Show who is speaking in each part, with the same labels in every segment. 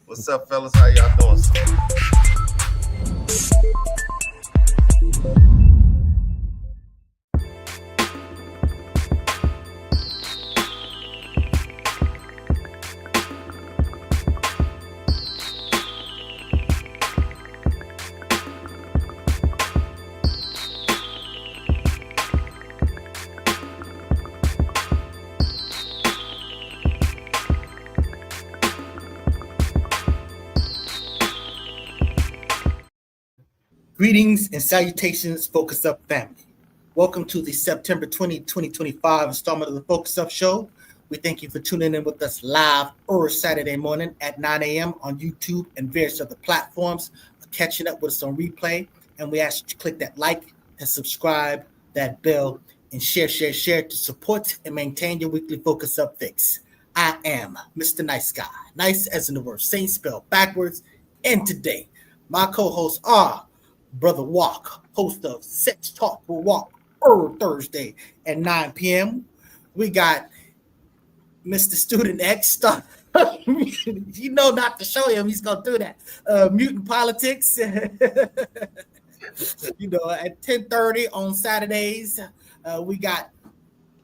Speaker 1: What's up, fellas? How y'all doing?
Speaker 2: Greetings and salutations, Focus Up family. Welcome to the September 2025 installment of the Focus Up Show. We thank you for tuning in with us live every Saturday morning at 9 a.m. on YouTube and various other platforms, catching up with us on replay. And we ask you to click that like and subscribe, that bell, and share to support and maintain your weekly Focus Up fix. I am Mr. Nice Guy, nice as in the word saint spelled backwards. And today, my co-hosts are Brother Walk, host of Sex Talk with Walk, Thursday at 9 p.m. We got Mr. Student X. You know not to show him, he's going to do that. Mutant Politics, at 10:30 on Saturdays. We got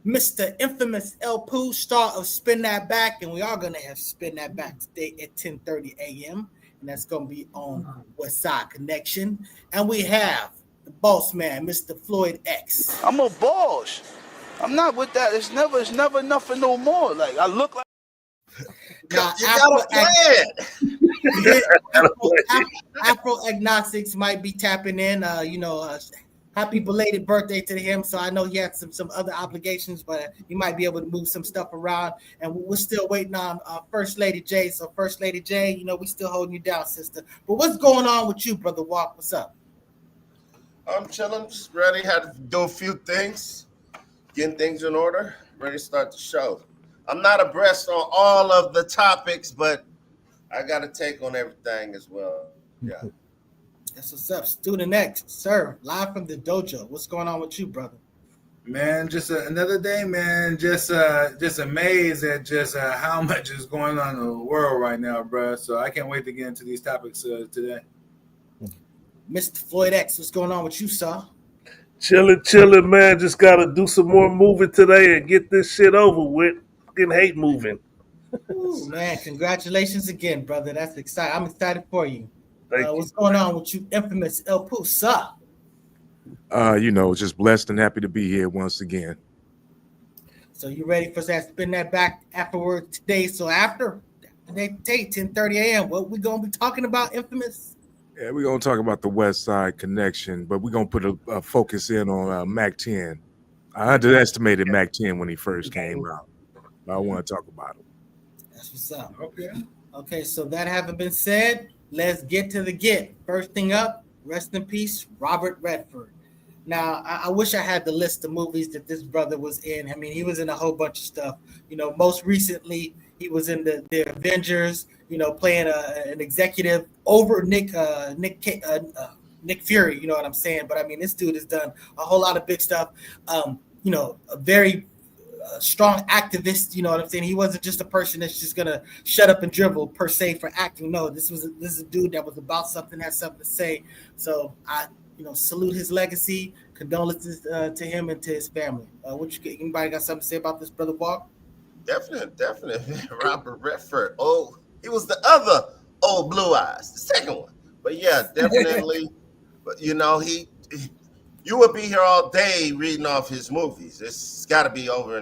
Speaker 2: Mr. Infamous El Pooh, star of Spin That Back, and we are going to have Spin That Back today at 10:30 a.m., and that's going to be on West Side Connection. And we have the boss man, Mr. Floyd X.
Speaker 3: I'm a boss. I'm not with that. It's never nothing no more. Like, I look like...
Speaker 1: Now, you got a plan.
Speaker 2: Afro agnostics might be tapping in. Happy belated birthday to him. So I know he had some other obligations, but he might be able to move some stuff around. And we're still waiting on First Lady J. So First Lady J, we still holding you down, sister. But what's going on with you, Brother Walk? What's up?
Speaker 1: I'm chilling, just ready. Had to do a few things, getting things in order, ready to start the show. I'm not abreast on all of the topics, but I got a take on everything as well. Yeah.
Speaker 2: That's what's up. Student X, sir, live from the dojo. What's going on with you, brother?
Speaker 4: Man, just another day, man. Just amazed at just how much is going on in the world right now, bro. So I can't wait to get into these topics today.
Speaker 2: Mr. Floyd X, what's going on with you, sir?
Speaker 5: Chilling, man. Just got to do some more moving today and get this shit over with. Fucking hate moving.
Speaker 2: Ooh, man, congratulations again, brother. That's exciting. I'm excited for you.
Speaker 5: Thank you.
Speaker 2: What's going on with you, Infamous El Pooh, sir?
Speaker 6: Just blessed and happy to be here once again.
Speaker 2: So you ready for that? Spin that back afterward today. So after today, 10:30 a.m., what we going to be talking about, Infamous?
Speaker 6: Yeah, we're going to talk about the West Side Connection, but we're going to put a focus in on Mac 10. I underestimated Mac 10 when he first came out. I want to talk about him.
Speaker 2: That's what's up. Okay, so that having been said, let's get to the get. First thing up, rest in peace, Robert Redford. Now, I wish I had the list of movies that this brother was in. I mean, he was in a whole bunch of stuff. Most recently, he was in the Avengers, playing an executive over Nick Fury, you know what I'm saying? But, I mean, this dude has done a whole lot of big stuff. A very strong activist, you know what I'm saying? He wasn't just a person that's just gonna shut up and dribble per se for acting. No, this is a dude that was about something, had something to say. So I, salute his legacy, condolences to him and to his family. Anybody got something to say about this, Brother Walk?
Speaker 1: Definitely. Robert Redford. Oh, he was the other old Blue Eyes, the second one. But yeah, definitely. But you would be here all day reading off his movies. It's got to be over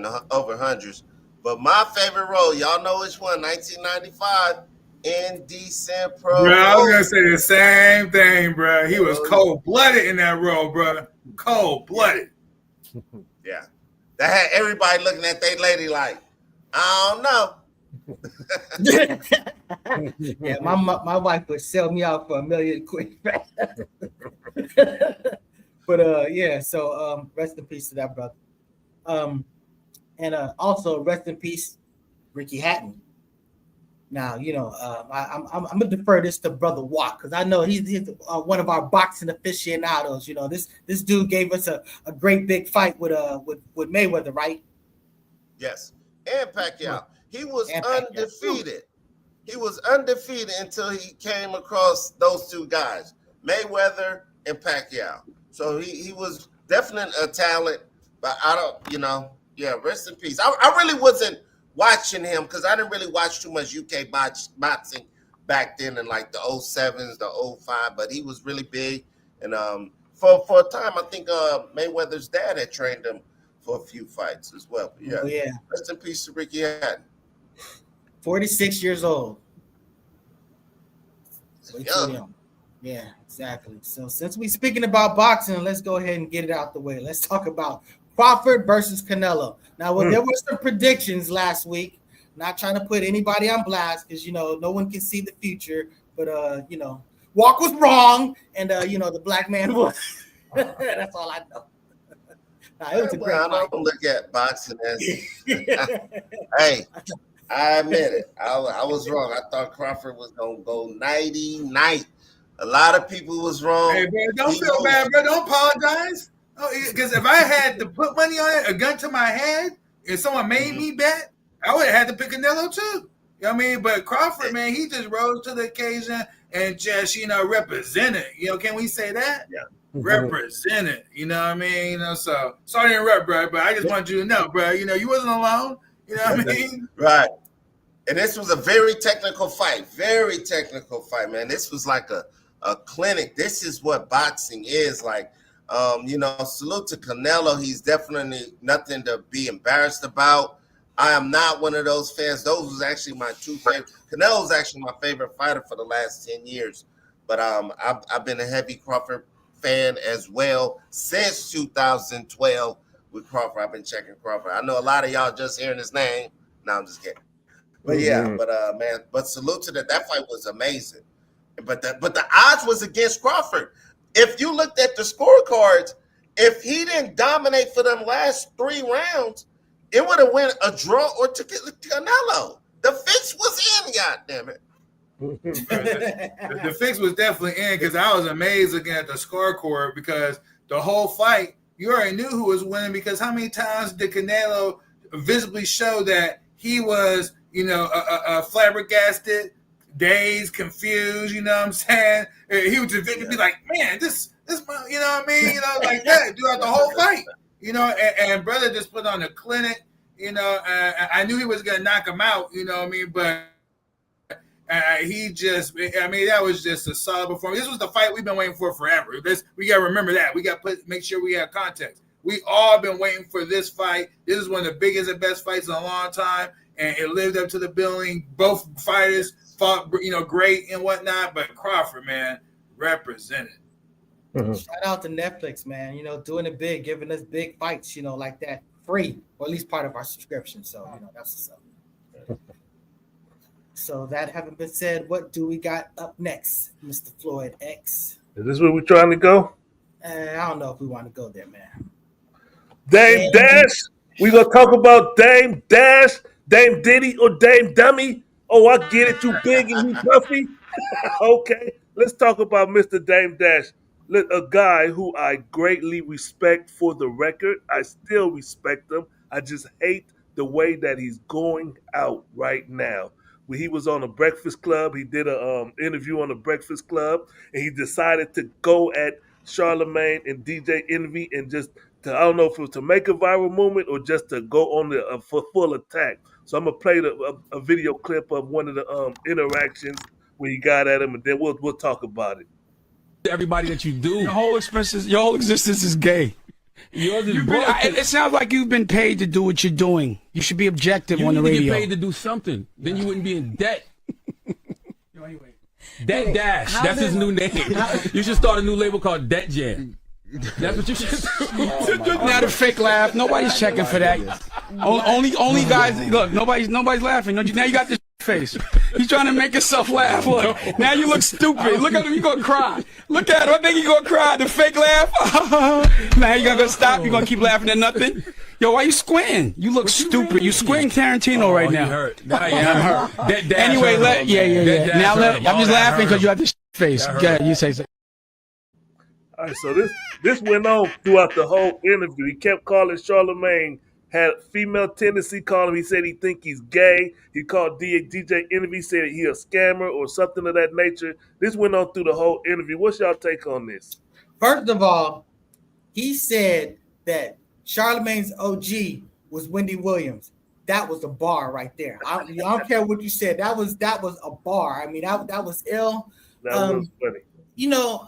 Speaker 1: hundreds. But my favorite role, y'all know which one? 1995, Indecent Pro.
Speaker 4: Bro, I was gonna say the same thing, bro. He was cold-blooded in that role, bro. Cold-blooded.
Speaker 1: Yeah, that had everybody looking at their lady like, I don't
Speaker 2: know. Yeah, my wife would sell me out for $1 million quick. But so rest in peace to that brother. And also rest in peace, Ricky Hatton. Now, I'm gonna defer this to Brother Watt because I know he's one of our boxing aficionados. This dude gave us a great big fight with Mayweather, right?
Speaker 1: Yes, and Pacquiao. He was undefeated. he was undefeated until he came across those two guys, Mayweather and Pacquiao. So he was definitely a talent, but I don't, yeah, rest in peace. I really wasn't watching him because I didn't really watch too much UK boxing back then in like the 07s, the 05, but he was really big. And for a time, I think Mayweather's dad had trained him for a few fights as well. But
Speaker 2: yeah.
Speaker 1: Rest in peace to Ricky Hatton.
Speaker 2: 46 years old. Way too
Speaker 1: Young.
Speaker 2: young. Yeah, exactly. So since we're speaking about boxing, let's go ahead and get it out the way. Let's talk about Crawford versus Canelo. Now, there were some predictions last week. Not trying to put anybody on blast because, no one can see the future. But, Walk was wrong, and, the black man won. That's all I know. It was a great
Speaker 1: I
Speaker 2: fight.
Speaker 1: don't look at boxing as hey, I admit it. I was wrong. I thought Crawford was gonna go 90-night. A lot of people was wrong.
Speaker 4: Hey, bro, don't feel bad, bro. Don't apologize. Because if I had to put money on it, a gun to my head, if someone made me bet, I would have had to pick Canelo too. You know what I mean? But Crawford, man, he just rose to the occasion and just, represented. Can we say that?
Speaker 1: Yeah.
Speaker 4: Represented. You know what I mean? So sorry to interrupt, bro, but I just want you to know, bro, you wasn't alone. You know what I mean?
Speaker 1: Right. And this was a very technical fight. Very technical fight, man. This was like a clinic. This is what boxing is like. Salute to Canelo. He's definitely nothing to be embarrassed about. I am not one of those fans. Those was actually my two favorite. Canelo's actually my favorite fighter for the last 10 years. But I've been a heavy Crawford fan as well since 2012 with Crawford. I've been checking Crawford. I know a lot of y'all just hearing his name. No, I'm just kidding. But but salute to that. That fight was amazing. But the odds was against Crawford. If you looked at the scorecards, if he didn't dominate for them last 3 rounds, it would have went a draw or to Canelo. The fix was in, goddammit.
Speaker 4: The fix was definitely in because I was amazed looking at the scorecard because the whole fight, you already knew who was winning because how many times did Canelo visibly show that he was, flabbergasted, dazed, confused, you know what I'm saying? He would just be like, man, this, you know what I mean? Like that throughout the whole fight, and brother just put on a clinic, I knew he was going to knock him out, you know what I mean? But that was just a solid performance. This was the fight we've been waiting for forever. We got to remember that. We got to make sure we have context. We all been waiting for this fight. This is one of the biggest and best fights in a long time, and it lived up to the billing. Both fighters fought, great and whatnot, but Crawford, man, represented.
Speaker 2: Shout out to Netflix, man. Doing it big, giving us big fights, like that, free, or at least part of our subscription. So, that's what's up. So that having been said, what do we got up next, Mr. Floyd X?
Speaker 5: Is this where we're trying to go?
Speaker 2: I don't know if we want to go there, man.
Speaker 5: Dame Dash. We gonna talk about Dame Dash, Dame Diddy, or Dame Dummy. Oh, I get it. You big and you puffy. Okay, let's talk about Mr. Dame Dash, a guy who I greatly respect. For the record, I still respect him. I just hate the way that he's going out right now. When he was on the Breakfast Club, he did a interview on the Breakfast Club, and he decided to go at Charlemagne and DJ Envy and just I don't know if it was to make a viral movement or just to go on the for full attack. So I'm gonna play a video clip of one of the interactions where he got at him, and then we'll talk about it.
Speaker 7: Everybody that you do, your whole existence is gay.
Speaker 8: Yours is it sounds like you've been paid to do what you're doing. You should be objective on the radio.
Speaker 7: You need to get paid to do something. Then you wouldn't be in debt. Debt Dash. That's his new name. You should start a new label called Debt Jam. That's what you should do.
Speaker 8: Now the fake laugh. Nobody's checking for that. Only guys. Look, nobody's laughing. Now you got this face. He's trying to make himself laugh. Look, now you look stupid. Look at him. You gonna cry. Look at him. I think you gonna cry. The fake laugh. Now you gonna stop. You gonna keep laughing at nothing. Yo, why you squinting? You look stupid. You squinting Tarantino right now.
Speaker 7: Hurt.
Speaker 8: I'm hurt. Anyway, yeah. Now I'm just laughing because you have this face. Go ahead, you say so.
Speaker 5: All right, so this went on throughout the whole interview. He kept calling Charlemagne had female tendency. Called him. He said he think he's gay. He called DJ Envy, said he a scammer or something of that nature. This went on through the whole interview. What's y'all take on this?
Speaker 2: First of all, he said that Charlamagne's OG was Wendy Williams. That was a bar right there. I don't care what you said. That was a bar. I mean, that was ill.
Speaker 5: That was funny.
Speaker 2: You know,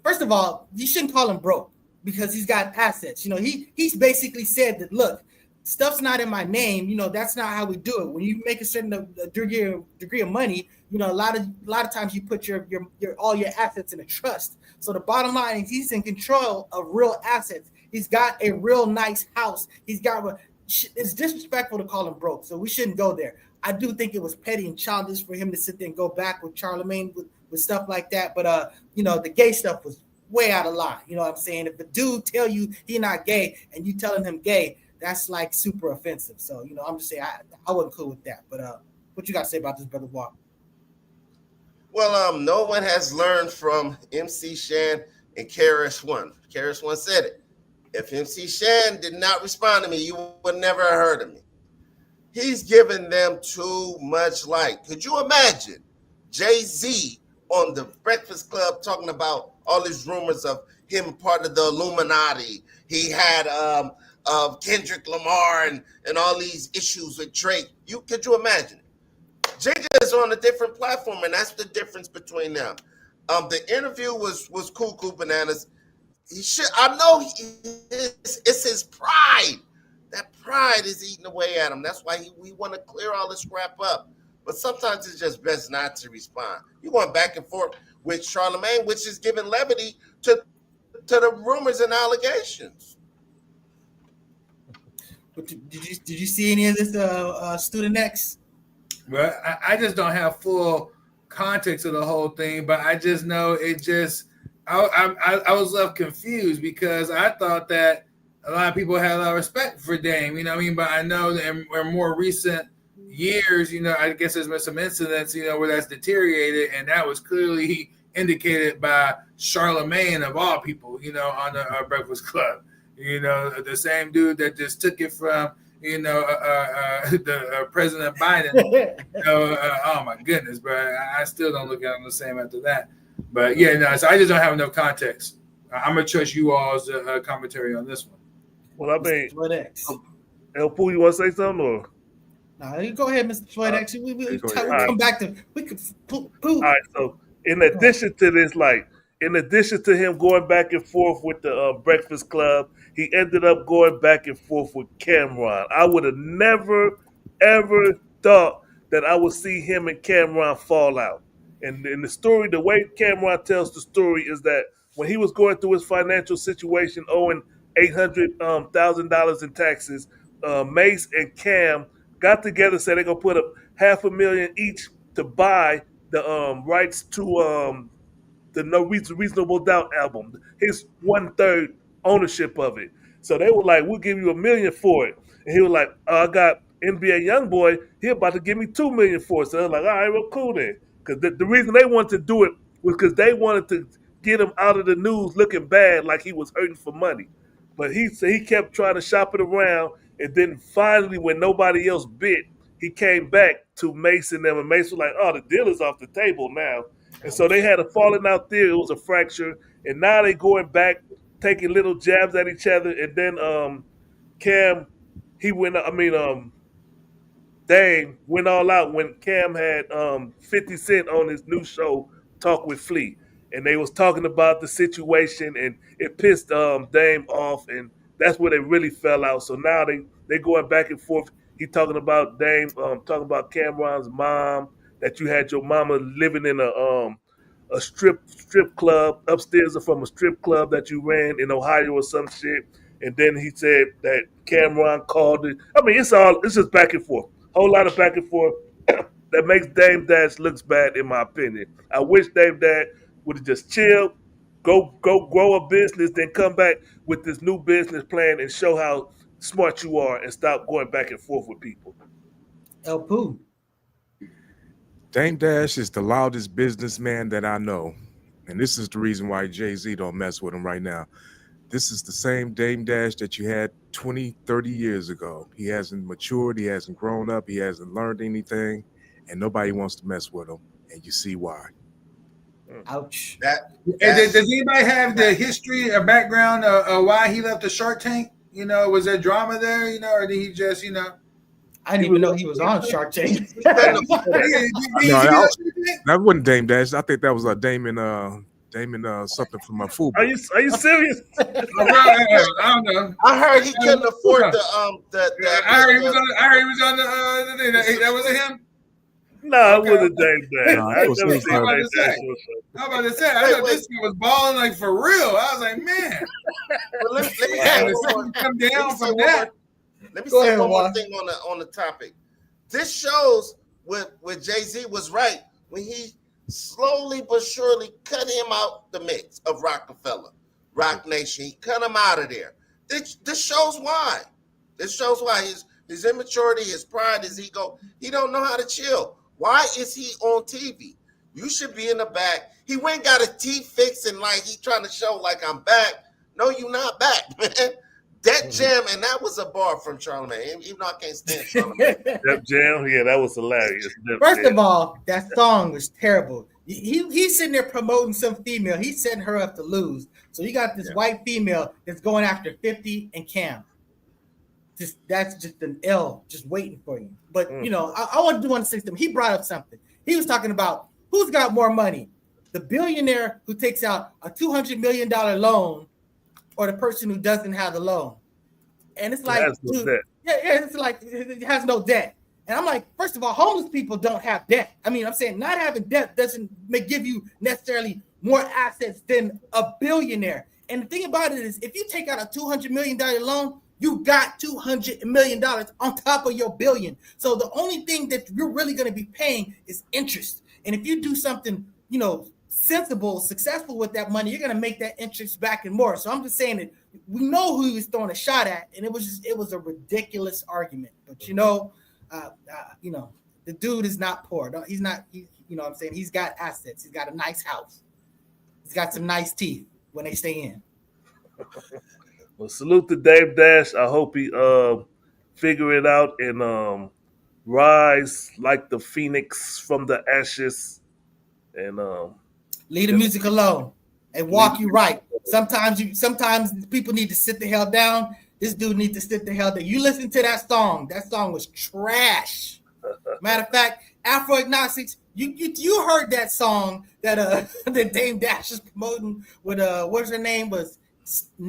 Speaker 2: first of all, you shouldn't call him broke because he's got assets. You know, he's basically said that, look, stuff's not in my name. You know, that's not how we do it. When you make a certain degree of money, you know, a lot of times you put your all your assets in a trust. So the bottom line is he's in control of real assets. He's got a real nice house. It's disrespectful to call him broke, so we shouldn't go there. I do think it was petty and childish for him to sit there and go back with Charlamagne with stuff like that. But you know, the gay stuff was way out of line. You know what I'm saying? If a dude tell you he not gay and you telling him gay, that's like super offensive. So, you know, I'm just saying I wasn't cool with that. But what you got to say about this, Brother Walk?
Speaker 1: Well, no one has learned from MC Shan and KRS-One. KRS-One said it. If MC Shan did not respond to me, you would never have heard of me. He's giving them too much light. Could you imagine Jay-Z on the Breakfast Club talking about all these rumors of him part of the Illuminati? He had Kendrick Lamar and all these issues with Drake. Could you imagine it? JJ is on a different platform, and that's the difference between them. The interview was cool bananas. I know it's his pride. That pride is eating away at him. That's why we want to clear all this crap up. But sometimes it's just best not to respond. You're going back and forth with Charlamagne, which is giving levity to the rumors and allegations.
Speaker 2: But did you see any of this Student X?
Speaker 4: Well, I just don't have full context of the whole thing, but I just know it just I was left confused because I thought that a lot of people had a lot of respect for Dame, you know what I mean? But I know that in more recent years, you know, I guess there's been some incidents, you know, where that's deteriorated, and that was clearly indicated by Charlamagne of all people, you know, on the Breakfast Club. You know, the same dude that just took it from, you know, the President Biden. You know, oh my goodness, bro! I still don't look at him the same after that. But yeah, no. So I just don't have enough context. I'm gonna trust you all's commentary on this one.
Speaker 5: Well, I mean,
Speaker 2: Floyd X.
Speaker 5: El Pooh, you want to say something or?
Speaker 2: No, you go ahead, Mr. Floyd X. We come back to Pooh.
Speaker 5: All right. So in addition to this, in addition to him going back and forth with the Breakfast Club, he ended up going back and forth with Cameron. I would have never, ever thought that I would see him and Cameron fall out. And in the story, the way Cameron tells the story is that when he was going through his financial situation, owing $800,000 in taxes, Mace and Cam got together, said they're going to put up $500,000 each to buy the rights to the No Reasonable Doubt album, his 1/3 ownership of it. So they were like, we'll give you $1 million for it. And he was like, I got NBA Youngboy, he about to give me $2 million for it. So they're like, all right, well, cool then. Because the reason they wanted to do it was because they wanted to get him out of the news looking bad like he was hurting for money. But he kept trying to shop it around, and then finally, when nobody else bid, he came back to Mace and them, and Mace was like, oh, the deal is off the table now. And so they had a falling out there. It was a fracture. And now they going back, taking little jabs at each other. And then Cam, Dame went all out when Cam had 50 Cent on his new show, Talk with Flea. And they was talking about the situation, and it pissed Dame off. And that's where they really fell out. So now they going back and forth. He talking about Dame, talking about Cameron's mom, that you had your mama living in a strip club upstairs from a strip club that you ran in Ohio or some shit. And then he said that Cameron called it. I mean, it's just back and forth. Whole lot of back and forth that makes Dame Dash looks bad in my opinion. I wish Dame Dash would have just chilled, go grow a business, then come back with this new business plan and show how smart you are and stop going back and forth with people.
Speaker 2: El Pooh.
Speaker 6: Dame Dash is the loudest businessman that I know. And this is the reason why Jay-Z don't mess with him right now. this is the same Dame Dash that you had 20, 30 years ago. He hasn't matured. He hasn't grown up. He hasn't learned anything, and nobody wants to mess with him. And you see why.
Speaker 2: Ouch.
Speaker 4: Does anybody have the history or background of why he left the Shark Tank? You know, was there drama there? You know, or did he just, you know?
Speaker 2: I didn't even know he was on Shark Tank.
Speaker 6: No, that wasn't Dame Dash. I think that was Damon something from my food.
Speaker 5: Are you serious?
Speaker 4: I don't know.
Speaker 1: I heard he couldn't afford
Speaker 4: I heard he was on the that wasn't him.
Speaker 5: No, it wasn't Dame Dash.
Speaker 6: No,
Speaker 5: I
Speaker 6: it was
Speaker 5: never
Speaker 6: his
Speaker 5: seen
Speaker 6: brother.
Speaker 5: Dame Dash.
Speaker 4: I'm about to say, I thought this guy was balling like for real. I was like, man.
Speaker 1: Let me say one more thing on the topic. This shows where Jay-Z was right when he slowly but surely cut him out the mix of Rockefeller, Rock Nation. He cut him out of there. This shows why. This shows why his immaturity, his pride, his ego. He don't know how to chill. Why is he on TV? You should be in the back. He went and got his teeth fixed and like he trying to show like I'm back. No, you not back, man. That jam, and that was a bar from Charlamagne, even though I can't stand Charlamagne.
Speaker 5: That jam, yeah, that was hilarious.
Speaker 2: First of all, that song was terrible. He's sitting there promoting some female. He's setting her up to lose. So you got this white female that's going after 50 and Cam. That's just an L just waiting for you. But, you know, I want to do one system. He brought up something. He was talking about who's got more money, the billionaire who takes out a $200 million loan or the person who doesn't have the loan. And it's like, dude, it's like it has no debt. And I'm like, first of all, homeless people don't have debt. I mean, I'm saying not having debt doesn't give you necessarily more assets than a billionaire. And the thing about it is, if you take out a $200 million loan, you got $200 million on top of your billion. So the only thing that you're really going to be paying is interest. And if you do something, you know, sensible, successful with that money, you're going to make that interest back and more. So I'm just saying that we know who he was throwing a shot at, and it was a ridiculous argument. But you know, the dude is not poor. He's not. You know what I'm saying? He's got assets. He's got a nice house. He's got some nice teeth when they stay in.
Speaker 5: Well, salute to Dave Dash. I hope he figure it out and rise like the phoenix from the ashes and
Speaker 2: leave the music alone and walk you right. Sometimes people need to sit the hell down. This dude needs to sit the hell down. You listen to that song. That song was trash. Matter of fact, Afro Agnostics, you heard that song that that Dame Dash is promoting with what's her name was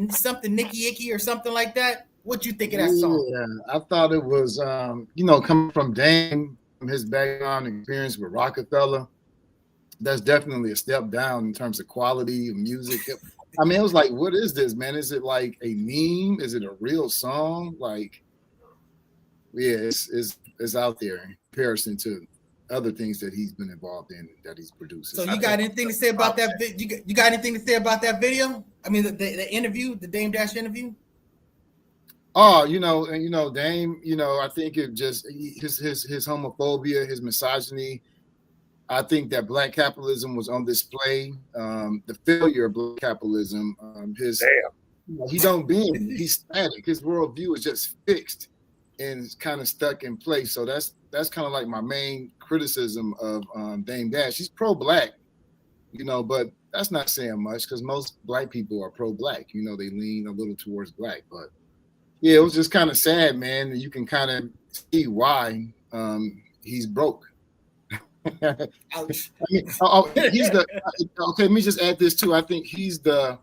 Speaker 2: something Nikki Icky or something like that. What you think of that song?
Speaker 9: Yeah, I thought it was coming from Dame, from his background experience with Rockefeller. That's definitely a step down in terms of quality of music. I mean, it was like, what is this, man? Is it like a meme? Is it a real song? Like, yeah, it's out there in comparison to other things that he's been involved in that he's produced.
Speaker 2: So you got anything to say about that? You got anything to say about that video? I mean, the interview, the Dame Dash interview.
Speaker 9: Oh, Dame. I think it just his homophobia, his misogyny. I think that black capitalism was on display. The failure of black capitalism. He don't bend. He's static. His worldview is just fixed and kind of stuck in place. So that's kind of like my main criticism of Dame Dash. He's pro-black, but that's not saying much because most black people are pro-black. They lean a little towards black. But yeah, it was just kind of sad, man. You can kind of see why he's broke.
Speaker 2: Ouch.
Speaker 9: Let me just add this too. I think he's the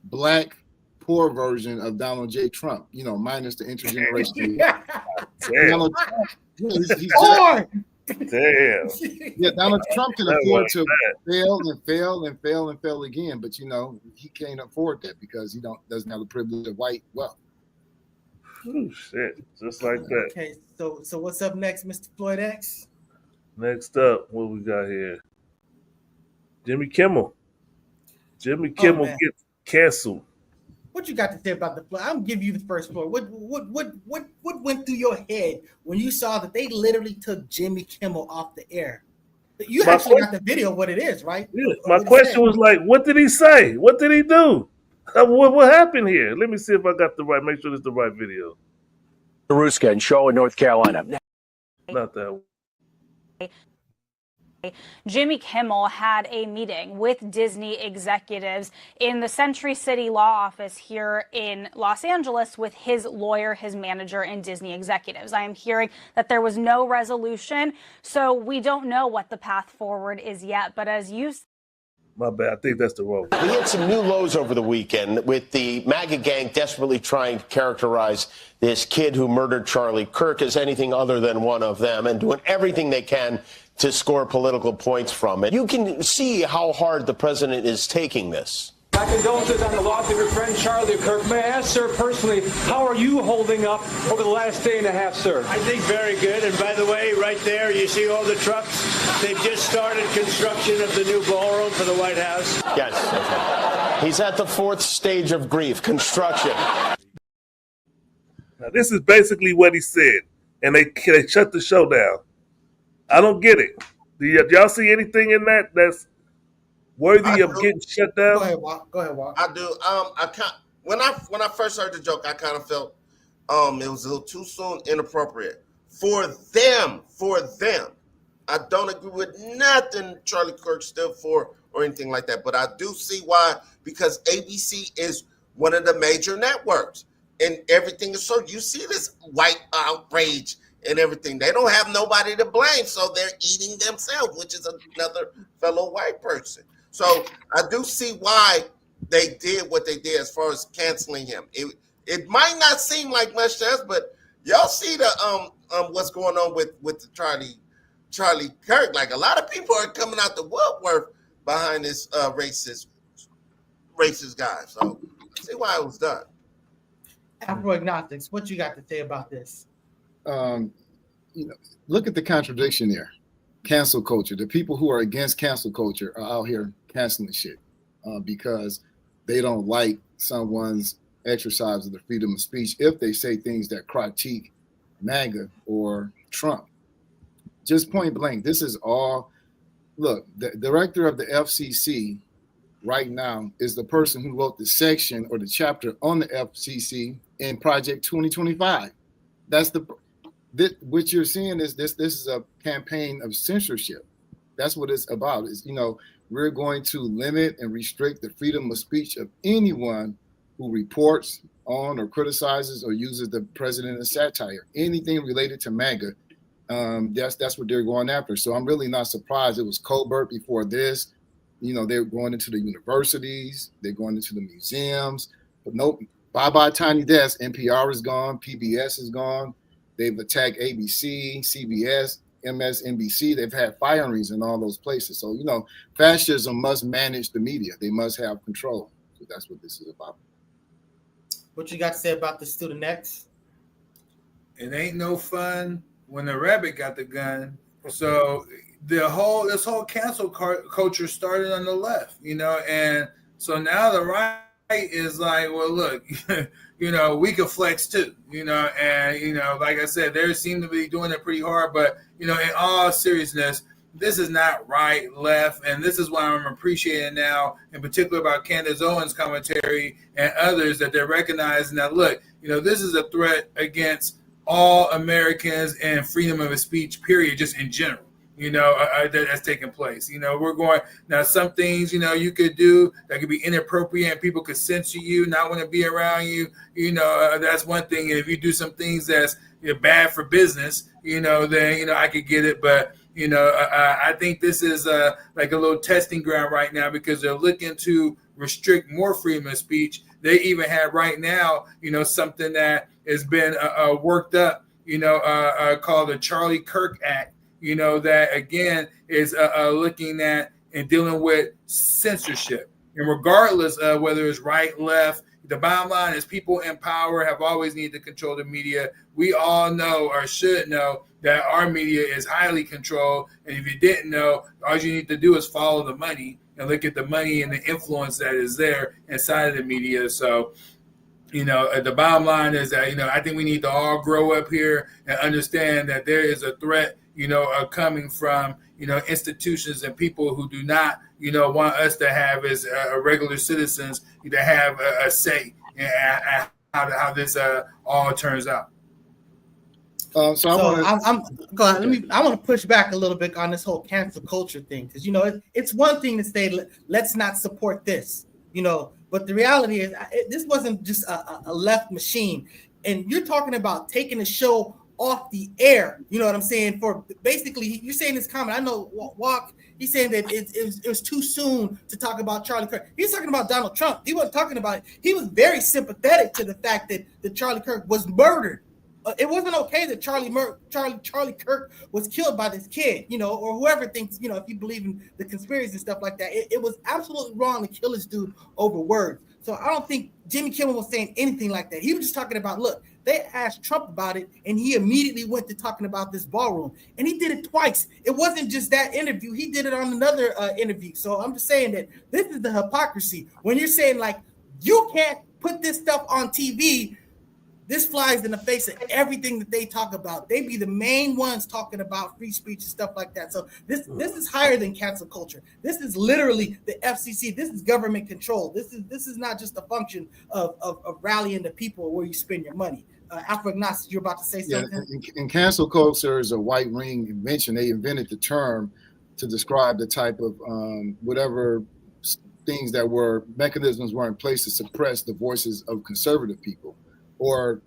Speaker 9: black poor version of Donald J. Trump, minus the intergenerational. Donald Trump, he's
Speaker 2: poor.
Speaker 5: Damn.
Speaker 9: Yeah, Donald Trump can afford to fail and fail and fail and fail again, but he can't afford that because he doesn't have the privilege of white wealth.
Speaker 5: Oh shit! Just like that.
Speaker 2: Okay, so what's up next, Mr. Floyd X?
Speaker 5: Next up, what we got here? Jimmy Kimmel. Jimmy Kimmel gets canceled.
Speaker 2: What you got to say about the Floyd? I'm gonna give you the first floor. What went through your head when you saw that they literally took Jimmy Kimmel off the air? You got the video of what it is, right?
Speaker 5: Yeah. My question was like, what did he say? What did he do? What happened here? Let me see if I got the right. Make sure it's the right video.
Speaker 10: Ruska and show in North Carolina.
Speaker 5: Not that one.
Speaker 11: Jimmy Kimmel had a meeting with Disney executives in the Century City law office here in Los Angeles with his lawyer, his manager, and Disney executives. I am hearing that there was no resolution, so we don't know what the path forward is yet. But as you
Speaker 5: My bad. I think that's the wrong.
Speaker 12: We had some new lows over the weekend with the MAGA gang desperately trying to characterize this kid who murdered Charlie Kirk as anything other than one of them and doing everything they can to score political points from it. You can see how hard the president is taking this.
Speaker 13: My condolences on the loss of your friend Charlie Kirk. May I ask, sir, personally, how are you holding up over the last day and a half, sir?
Speaker 14: I think very good. And by the way, right there, you see all the trucks? They've just started construction of the new ballroom for the White House.
Speaker 12: Yes. He's at the fourth stage of grief, construction.
Speaker 5: Now, this is basically what he said, and they shut the show down. I don't get it. Do y'all see anything in that that's worthy of getting shut down?
Speaker 2: Go ahead, Walk.
Speaker 1: I do. When I first heard the joke, I kind of felt it was a little too soon, inappropriate for them. I don't agree with nothing Charlie Kirk stood for or anything like that, but I do see why, because ABC is one of the major networks, and everything is so. You see this white outrage and everything. They don't have nobody to blame, so they're eating themselves, which is another fellow white person. So I do see why they did what they did as far as canceling him. It might not seem like much to us, but y'all see the what's going on with the Charlie Kirk. Like, a lot of people are coming out the woodwork behind this racist guy. So I see why it was done.
Speaker 2: Afro-agnostics, what you got to say about this?
Speaker 9: Look at the contradiction there. Cancel culture. The people who are against cancel culture are out here canceling shit because they don't like someone's exercise of the freedom of speech if they say things that critique MAGA or Trump. Just point blank. This is all. Look, the director of the FCC right now is the person who wrote the section or the chapter on the FCC in Project 2025. That's what you're seeing is this is a campaign of censorship. That's what it's about. Is we're going to limit and restrict the freedom of speech of anyone who reports on or criticizes or uses the president as satire. Anything related to MAGA, that's what they're going after. So I'm really not surprised. It was covert before this. They're going into the universities, they're going into the museums. But nope, bye Tiny Desk. NPR is gone, PBS is gone. They've attacked ABC, CBS, MSNBC. They've had firings in all those places. So, fascism must manage the media. They must have control. So that's what this is about.
Speaker 2: What you got to say about the student X?
Speaker 4: It ain't no fun when the rabbit got the gun. So this whole cancel culture started on the left, and so now the right is like, well, look, we can flex too, and like I said, they seem to be doing it pretty hard, but in all seriousness, this is not right, left, and this is what I'm appreciating now, in particular about Candace Owen's commentary and others, that they're recognizing that, look, this is a threat against all Americans and freedom of speech, period, just in general. That's taking place. We're going now. Some things, you could do that could be inappropriate, and people could censor you, not want to be around you. That's one thing. If you do some things that's bad for business, then I could get it. But I think this is like a little testing ground right now, because they're looking to restrict more freedom of speech. They even have right now, something that has been worked up, called the Charlie Kirk Act. That again is looking at and dealing with censorship. And regardless of whether it's right, left, the bottom line is people in power have always needed to control the media. We all know, or should know, that our media is highly controlled. And if you didn't know, all you need to do is follow the money and look at the money and the influence that is there inside of the media. So, the bottom line is that, I think we need to all grow up here and understand that there is a threat, are coming from, institutions and people who do not, want us to have as regular citizens to have a say in how this all turns out.
Speaker 2: I want to push back a little bit on this whole cancel culture thing, because it's one thing to say let's not support this, but the reality is this wasn't just a left machine, and you're talking about taking the show off the air. You know what I'm saying? For basically, you're saying this comment. I know Walk. He's saying that it was too soon to talk about Charlie Kirk. He's talking about Donald Trump. He wasn't talking about it. He was very sympathetic to the fact that Charlie Kirk was murdered. It wasn't okay that Charlie Kirk was killed by this kid, or whoever thinks, if you believe in the conspiracy and stuff like that. It was absolutely wrong to kill this dude over words. So I don't think Jimmy Kimmel was saying anything like that. He was just talking about, look, they asked Trump about it, and he immediately went to talking about this ballroom. And he did it twice. It wasn't just that interview. He did it on another interview. So I'm just saying that this is the hypocrisy. When you're saying, like, you can't put this stuff on TV, this flies in the face of everything that they talk about. They be the main ones talking about free speech and stuff like that. So this is higher than cancel culture. This is literally the FCC. This is government control. This is not just a function of rallying the people where you spend your money. Afro-agnostic, you're about to say something?
Speaker 9: Yeah, and cancel culture is a white ring invention. They invented the term to describe the type of whatever things that mechanisms were in place to suppress the voices of conservative people, or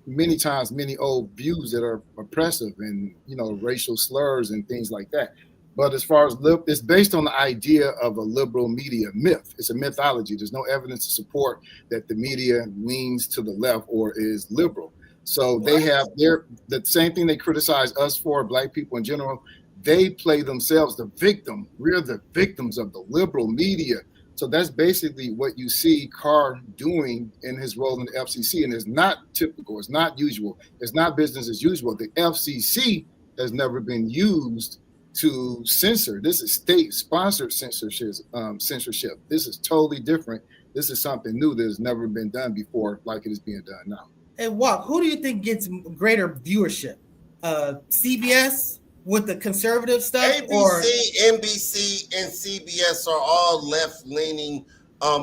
Speaker 9: many times many old views that are oppressive and racial slurs and things like that. But as far as it's based on the idea of a liberal media myth. It's a mythology. There's no evidence to support that the media leans to the left or is liberal. So they have the same thing they criticize us for, Black people in general. They play themselves the victim. We're the victims of the liberal media. So that's basically what you see Carr doing in his role in the FCC. And it's not typical. It's not usual. It's not business as usual. The FCC has never been used to censor. This is state-sponsored censorship. This is totally different. This is something new that has never been done before, like it is being done now.
Speaker 2: And Walk, who do you think gets greater viewership? CBS with the conservative stuff,
Speaker 1: ABC,
Speaker 2: or
Speaker 1: NBC, and CBS are all left-leaning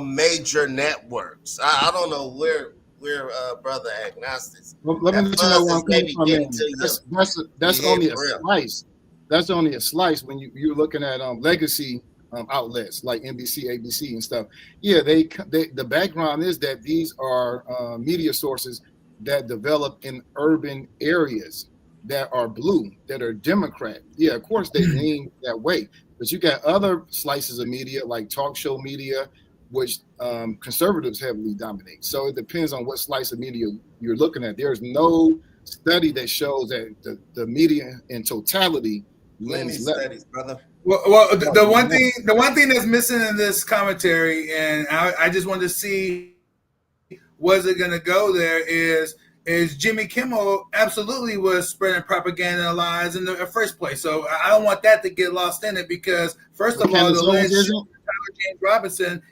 Speaker 1: major networks. I don't know where Brother Agnostics.
Speaker 9: Well, let me let you know where I'm coming from. That's only a slice. That's only a slice when you're looking at legacy outlets like NBC, ABC, and stuff. Yeah, the background is that these are media sources that develop in urban areas that are blue, that are Democrat. Yeah, of course they lean that way. But you got other slices of media like talk show media, which conservatives heavily dominate. So it depends on what slice of media you're looking at. There's no study that shows that the media in totality leans left.
Speaker 1: Studies, brother.
Speaker 4: Well, the one thing that's missing in this commentary, and I just wanted to see was it going to go there, is Jimmy Kimmel absolutely was spreading propaganda and lies in the first place. So I don't want that to get lost in it, because first of all, the Tyler James Robinson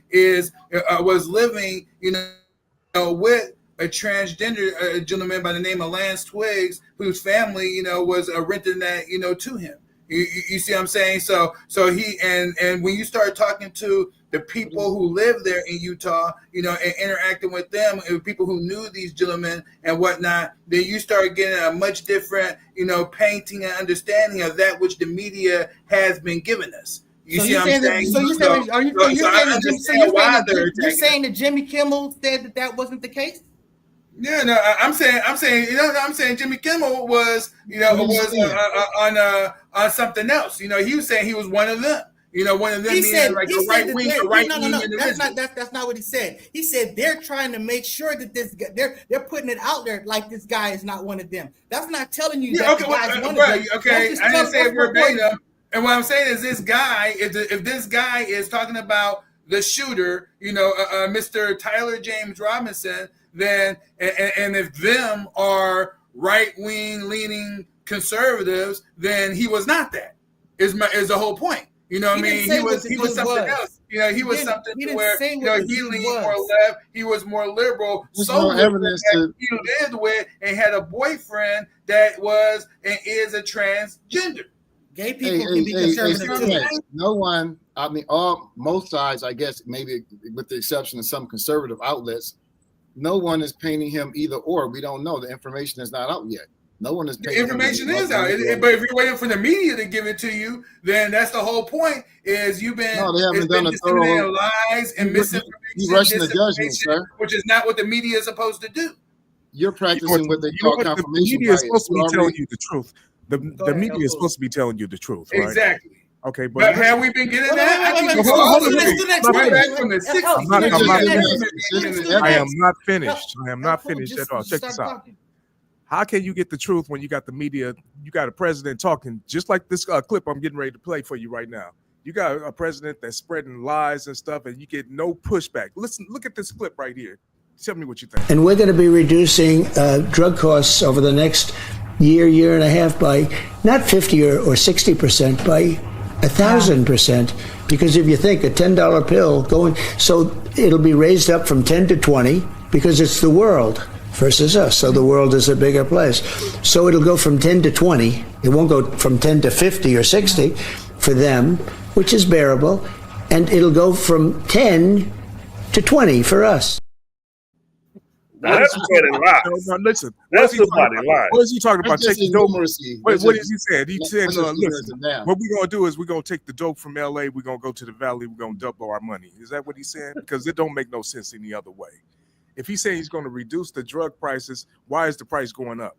Speaker 4: was living, with a transgender gentleman by the name of Lance Twiggs, whose family, was renting that, to him. You see what I'm saying? So he and when you start talking to the people who live there in Utah, and interacting with them, and people who knew these gentlemen and whatnot, then you start getting a much different, painting and understanding of that which the media has been giving us. You see what I'm saying?
Speaker 2: So you're saying that Jimmy Kimmel said that wasn't the case?
Speaker 4: Yeah, no, I'm saying Jimmy Kimmel was, on something else. He was saying he was one of them. One of them meaning like a right wing,
Speaker 2: That's not what he said. He said they're trying to make sure that this guy, they're putting it out there like this guy is not one of them. That's not telling you that the guy's one of them.
Speaker 4: Okay, I didn't say it verbatim. And what I'm saying is this guy, if this guy is talking about the shooter, Mr. Tyler James Robinson, then and if them are right-wing leaning conservatives, then he was not that. Is the whole point. You know what I
Speaker 2: He didn't
Speaker 4: mean?
Speaker 2: say
Speaker 4: He
Speaker 2: what
Speaker 4: was
Speaker 2: the
Speaker 4: he was
Speaker 2: dude
Speaker 4: something
Speaker 2: was.
Speaker 4: else. You know, he was
Speaker 2: didn't-
Speaker 4: something
Speaker 2: he
Speaker 4: to
Speaker 2: didn't
Speaker 4: where
Speaker 2: say
Speaker 4: you
Speaker 2: what
Speaker 4: know
Speaker 2: the
Speaker 4: he
Speaker 2: dude
Speaker 4: leaned
Speaker 2: was.
Speaker 4: more left. He was more liberal.
Speaker 9: There's
Speaker 4: So
Speaker 9: no
Speaker 4: liberal
Speaker 9: evidence
Speaker 4: that
Speaker 9: to-
Speaker 4: he lived with and had a boyfriend that was and is a transgender.
Speaker 2: Gay people can be conservative too.
Speaker 9: Yes. No one, I mean, most sides, I guess, maybe with the exception of some conservative outlets, no one is painting him either or. We don't know. The information is not out yet. No one is
Speaker 4: The
Speaker 9: painting
Speaker 4: information
Speaker 9: him
Speaker 4: is out, but if you're waiting for the media to give it to you, then that's the whole point. Is you've been
Speaker 9: No, they haven't done a
Speaker 4: disseminating
Speaker 9: thorough.
Speaker 4: lies and misinformation,
Speaker 9: You rushing the judgment,
Speaker 4: disinformation,
Speaker 9: sir.
Speaker 4: which is not what the media is supposed to do.
Speaker 9: You're practicing what they call
Speaker 6: The
Speaker 9: confirmation
Speaker 6: media is
Speaker 9: bias.
Speaker 6: supposed to be
Speaker 9: You
Speaker 6: telling
Speaker 9: already-
Speaker 6: you the truth. The media is supposed to be telling you the truth, right?
Speaker 4: Exactly.
Speaker 6: Okay,
Speaker 4: But have we been getting that? I think
Speaker 6: Hold on, hold on.
Speaker 4: back from the 60s.
Speaker 6: I'm not finished. I am not finished. I am not finished at all. Check this out. How can you get the truth when you got the media? You got a president talking just like this clip I'm getting ready to play for you right now. You got a president that's spreading lies and stuff, and you get no pushback. Listen, look at this clip right here. Tell me what you think.
Speaker 15: And we're going to be reducing drug costs over the next year and a half by not 50 or 60%, by 1,000%. Because if you think a $10 pill going, so it'll be raised up from 10 to 20 because it's the world versus us. So the world is a bigger place. So it'll go from 10 to 20. It won't go from 10 to 50 or 60 for them, which is bearable. And it'll go from 10 to 20 for us.
Speaker 5: Now that's somebody lies.
Speaker 6: No, listen,
Speaker 5: That's somebody lies.
Speaker 6: What is he talking about?
Speaker 9: That's
Speaker 6: Taking
Speaker 9: just
Speaker 6: dope.
Speaker 9: numeracy.
Speaker 6: Wait,
Speaker 9: That's
Speaker 6: what
Speaker 9: just-
Speaker 6: is he saying? He said,
Speaker 9: that's just
Speaker 6: listen,
Speaker 9: numeracy.
Speaker 6: what we're going to do is we're going to take the dope from LA, we're going to go to the Valley, we're going to double our money. Is that what he's saying? Because it don't make no sense any other way. If he's saying he's going to reduce the drug prices, why is the price going up?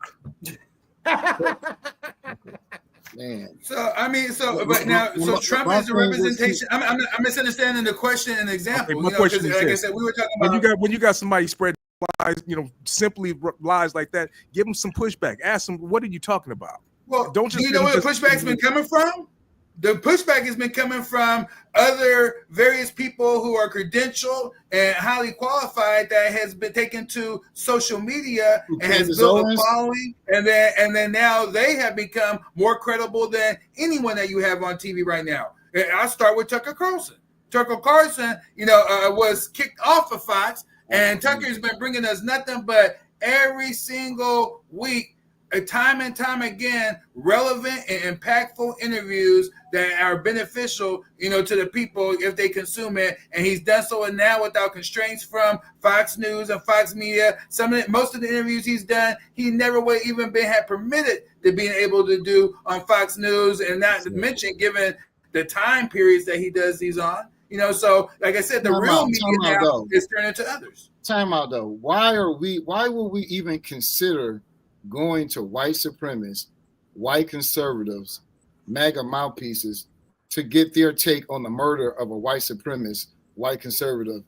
Speaker 9: Man.
Speaker 4: So I mean, but now, so Trump is a representation. I'm misunderstanding the question and example.
Speaker 6: Okay, my
Speaker 4: you know,
Speaker 6: question
Speaker 4: 'cause
Speaker 6: is
Speaker 4: like I
Speaker 6: this.
Speaker 4: said, we were talking about
Speaker 6: when you got somebody spreading lies, simply lies like that, give them some pushback. Ask them, what are you talking about?
Speaker 4: Well,
Speaker 6: don't just
Speaker 4: you know where the pushback's been coming from? The pushback has been coming from other various people who are credentialed and highly qualified that has been taken to social media and has
Speaker 9: Candace
Speaker 4: built
Speaker 9: Owens?
Speaker 4: a following, and then now they have become more credible than anyone that you have on TV right now. And I'll start with Tucker Carlson. Tucker Carlson, was kicked off of Fox, and Tucker's been bringing us nothing but every single week, time and time again, relevant and impactful interviews that are beneficial, to the people if they consume it. And he's done so now without constraints from Fox News and Fox Media. Most of the interviews he's done, he never would even had permitted to being able to do on Fox News, and not to mention given the time periods that he does these on. So like I said, the real media now is turning to others.
Speaker 9: Time out though. Why will we even consider going to white supremacists, white conservatives, MAGA mouthpieces to get their take on the murder of a white supremacist, white conservative,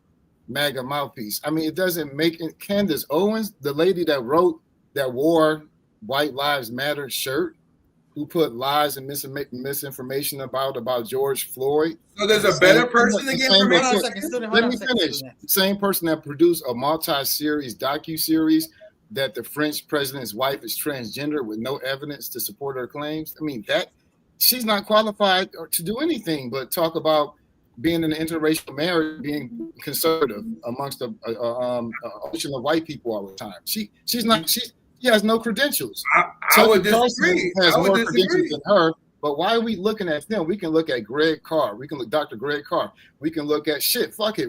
Speaker 9: MAGA mouthpiece? I mean, it doesn't make it. Candace Owens, the lady that wore White Lives Matter shirt, who put lies and misinformation about George Floyd.
Speaker 4: So there's a better person to get information.
Speaker 9: Let me finish. The same person that produced a multi-series docu-series that the French president's wife is transgender with no evidence to support her claims. I mean, that she's not qualified to do anything but talk about being in an interracial marriage, being conservative amongst a ocean of white people all the time. She has no credentials.
Speaker 4: I would disagree.
Speaker 9: Has more credentials than her. But why are we looking at them? We can look at Greg Carr. We can look at Dr. Greg Carr. We can look at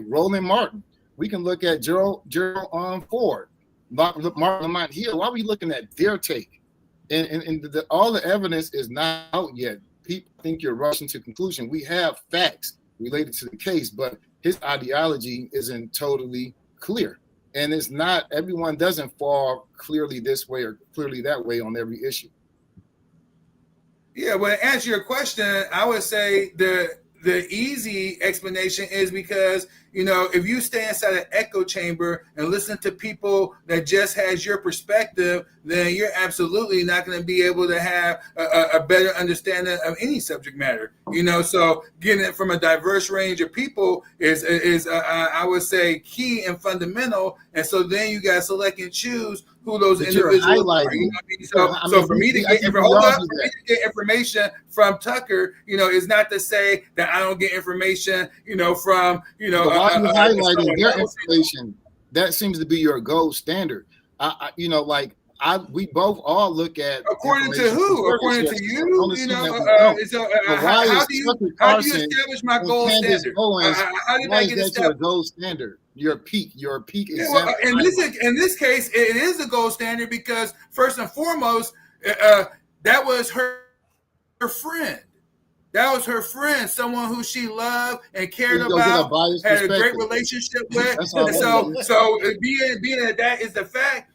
Speaker 9: Roland Martin. We can look at Gerald Ford. Martin Lamont Hill. Why are we looking at their take? And all the evidence is not out yet. People think you're rushing to conclusion. We have facts related to the case, but his ideology isn't totally clear. And it's not, everyone doesn't fall clearly this way or clearly that way on every issue.
Speaker 4: Yeah, well, to answer your question, I would say the easy explanation is because if you stay inside an echo chamber and listen to people that just has your perspective, then you're absolutely not going to be able to have a better understanding of any subject matter. So getting it from a diverse range of people is I would say key and fundamental. And so then you got to select and choose who those individuals are. You know what I mean? So for me to get information from Tucker, is not to say that I don't get information, from
Speaker 9: why are you highlighting their information? That seems to be your gold standard. We both all look at
Speaker 4: according to who? According to you? How do you establish my gold standard? How did I get established?
Speaker 9: Your gold standard? Your peak example.
Speaker 4: In this case, it is a gold standard because first and foremost, that was her friend. That was her friend, someone who she loved and cared about, had a great relationship with. And so being that is the fact,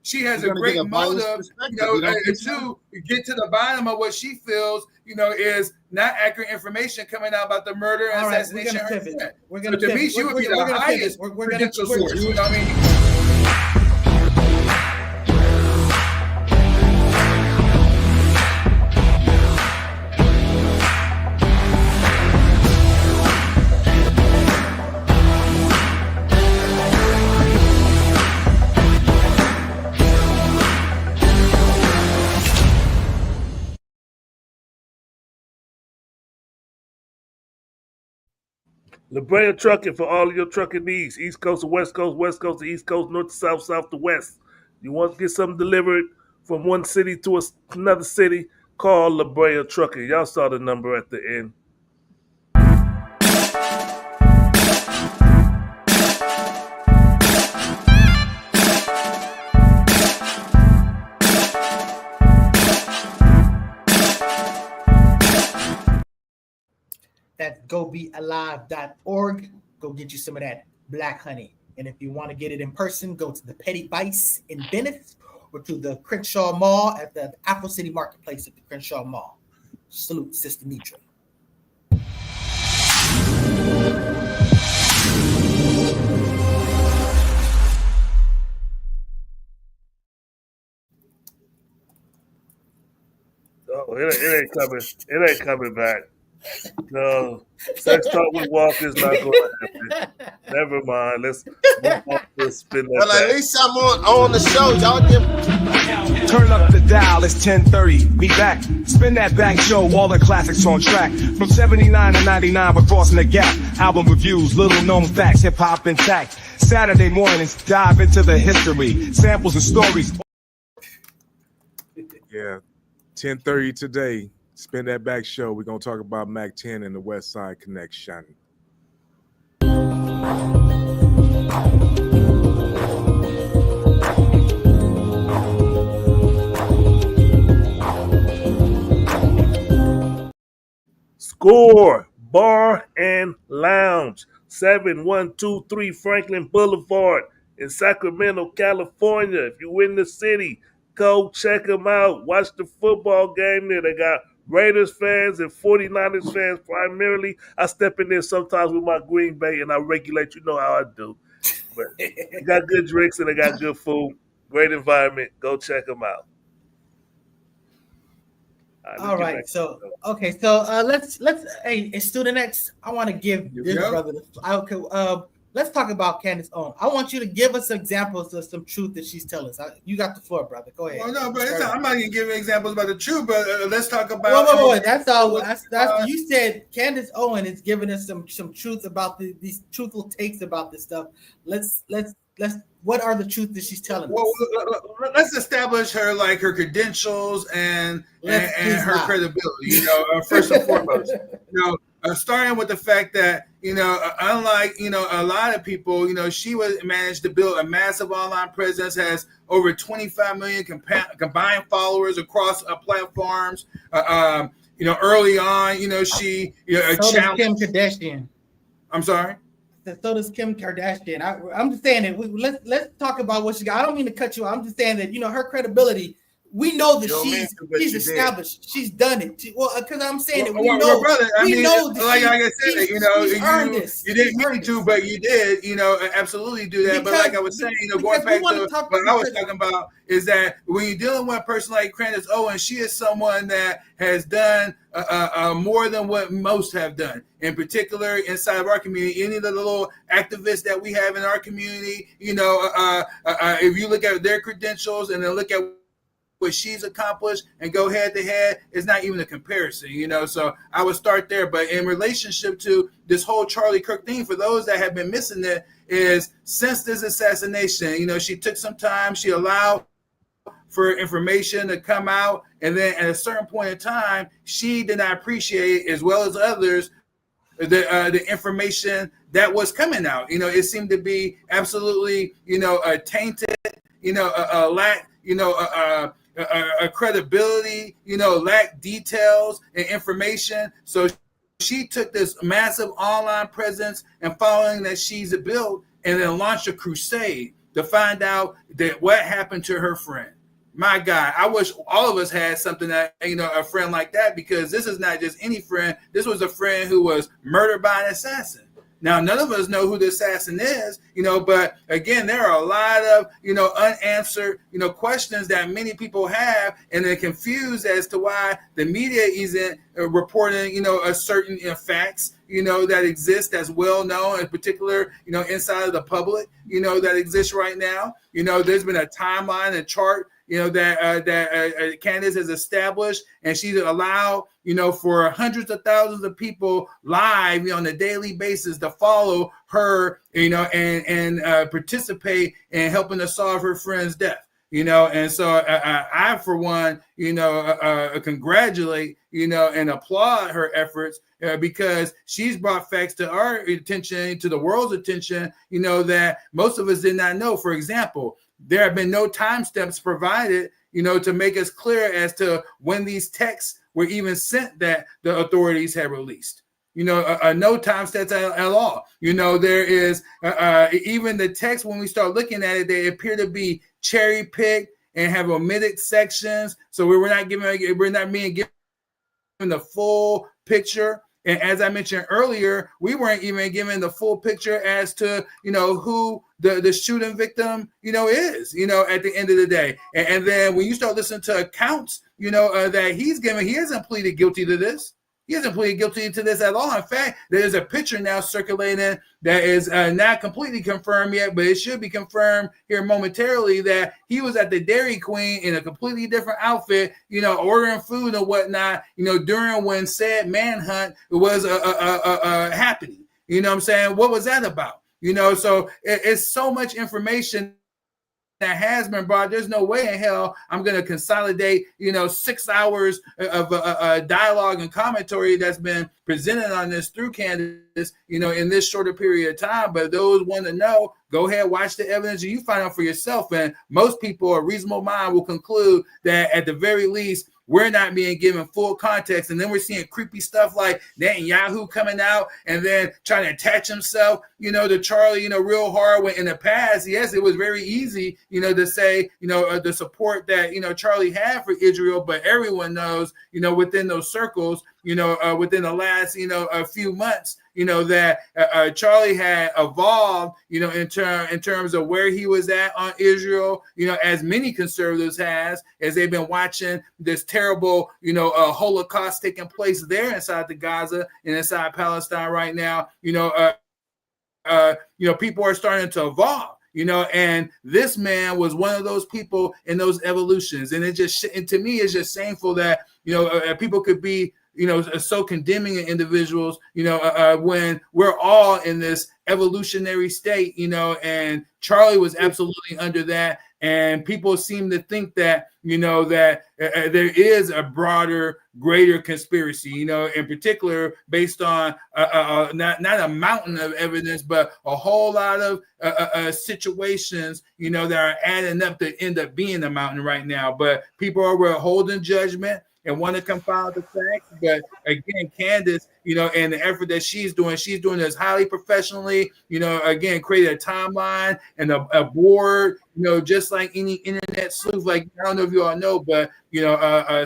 Speaker 4: she has a great motive, to get to the bottom of what she feels, is not accurate information coming out about the murder and assassination of her friend. So to me, she would be the highest credential source. You know what I mean?
Speaker 5: La Brea Trucking for all of your trucking needs. East Coast to West Coast, West Coast to East Coast, North to South, South to West. You want to get something delivered from one city to another city, call La Brea Trucking. Y'all saw the number at the end.
Speaker 2: That's gobealive.org. Go get you some of that black honey. And if you want to get it in person, go to the Petty Vice in Venice or to the Crenshaw Mall at the Apple City Marketplace at the Crenshaw Mall. Salute, Sister Nitra.
Speaker 5: Oh, it ain't coming back. No, sex talk with Walker is not going to happen. Never mind. Let's spin that.
Speaker 1: Well, at least I'm on the show. Y'all
Speaker 16: Turn up the dial. It's 10:30. Be back. Spin that back show. All the classics on track. From 79 to 99, we're crossing the gap. Album reviews, little known facts, hip hop intact. Saturday mornings, dive into the history, samples and stories.
Speaker 6: Yeah, 10:30 today. Spin that back show. We're going to talk about Mac 10 and the West Side Connection.
Speaker 5: Score Bar and Lounge, 7123 Franklin Boulevard in Sacramento, California. If you're in the city, go check them out. Watch the football game there. They got Raiders fans and 49ers fans primarily. I step in there sometimes with my Green Bay and I regulate. You know how I do. But they got good drinks and they got good food. Great environment. Go check them out.
Speaker 2: All right. So let's hey, Student X, I want to give this brother let's talk about Candace Owen. I want you to give us examples of some truth that she's telling us. You got the floor, brother. Go ahead.
Speaker 4: Well, no, but I'm not gonna give examples about the truth, but let's talk about.
Speaker 2: Wait. That's all. That's you said. Candace Owen is giving us some truth about these truthful takes about this stuff. Let's. What are the truth that she's telling us?
Speaker 4: Well, let's establish her credentials and her credibility. First and foremost, starting with the fact that unlike a lot of people, she managed to build a massive online presence, has over 25 million combined followers across platforms. Early on, she challenged
Speaker 2: Kim Kardashian.
Speaker 4: I'm sorry.
Speaker 2: So does Kim Kardashian. I'm just saying that let's talk about what she got. I don't mean to cut you off. I'm just saying that her credibility we know that
Speaker 1: You don't mean to, but
Speaker 2: she's
Speaker 1: you did.
Speaker 2: established. She's done it. Well, because I'm saying it. We
Speaker 4: Well,
Speaker 2: know,
Speaker 4: brother, I mean,
Speaker 2: know that
Speaker 4: like I said,
Speaker 2: she's earned this.
Speaker 4: You didn't mean to, but you did, absolutely do that. But like I was saying, going back to what I was talking about is that when you're dealing with a person like Candace Owen, she is someone that has done more than what most have done. In particular, inside of our community, any of the little activists that we have in our community, if you look at their credentials and then look at what she's accomplished and go head to head, it's not even a comparison, So I would start there. But in relationship to this whole Charlie Kirk thing, for those that have been missing it, is since this assassination, she took some time, she allowed for information to come out, and then at a certain point in time, she did not appreciate, as well as others, the information that was coming out. It seemed to be absolutely, tainted, a lack, a credibility, lack details and information. So she took this massive online presence and following that she's built, and then launched a crusade to find out that what happened to her friend. My God, I wish all of us had something that, a friend like that, because this is not just any friend. This was a friend who was murdered by an assassin. Now, none of us know who the assassin is, but again, there are a lot of, unanswered, questions that many people have, and they're confused as to why the media isn't reporting, a certain facts, that exist that's well known, in particular, inside of the public, that exists right now. There's been a timeline, a chart, that Candace has established, and she's allowed, for hundreds of thousands of people live on a daily basis to follow her, and participate in helping to solve her friend's death. And so I for one, congratulate, and applaud her efforts, because she's brought facts to our attention, to the world's attention, that most of us did not know. For example, there have been no timestamps provided, to make us clear as to when these texts were even sent that the authorities have released. No timestamps at all. There is even the text, when we start looking at it, they appear to be cherry picked and have omitted sections. So we're not being given the full picture. And as I mentioned earlier, we weren't even given the full picture as to, who the shooting victim, is, at the end of the day. And then when you start listening to accounts, that he's given, he hasn't pleaded guilty to this. He hasn't pleaded guilty to this at all. In fact, there's a picture now circulating that is not completely confirmed yet, but it should be confirmed here momentarily, that he was at the Dairy Queen in a completely different outfit, ordering food and whatnot, during when said manhunt was happening. You know what I'm saying? What was that about? So it's so much information that has been brought. There's no way in hell I'm going to consolidate, 6 hours of dialogue and commentary that's been presented on this through Candace, in this shorter period of time. But those want to know, go ahead, watch the evidence, and you find out for yourself. And most people, a reasonable mind, will conclude that at the very least, we're not being given full context. And then we're seeing creepy stuff like Netanyahu coming out and then trying to attach himself, to Charlie, real hard. When in the past, yes, it was very easy, to say, the support that, Charlie had for Israel. But everyone knows, within those circles, within the last, a few months, that Charlie had evolved, in terms of where he was at on Israel, as many conservatives has, as they've been watching this terrible, Holocaust taking place there inside the Gaza and inside Palestine right now. People are starting to evolve. And this man was one of those people in those evolutions. And to me, it's just shameful that, people could be, so condemning individuals, when we're all in this evolutionary state, and Charlie was absolutely under that. And people seem to think that, that there is a broader, greater conspiracy, in particular, based on not a mountain of evidence, but a whole lot of situations, that are adding up to end up being a mountain right now. But people are withholding judgment. and want to confound the facts. But again, Candace, and the effort that she's doing this highly professionally, again, created a timeline and a board, just like any internet sleuth. Like, I don't know if you all know, but,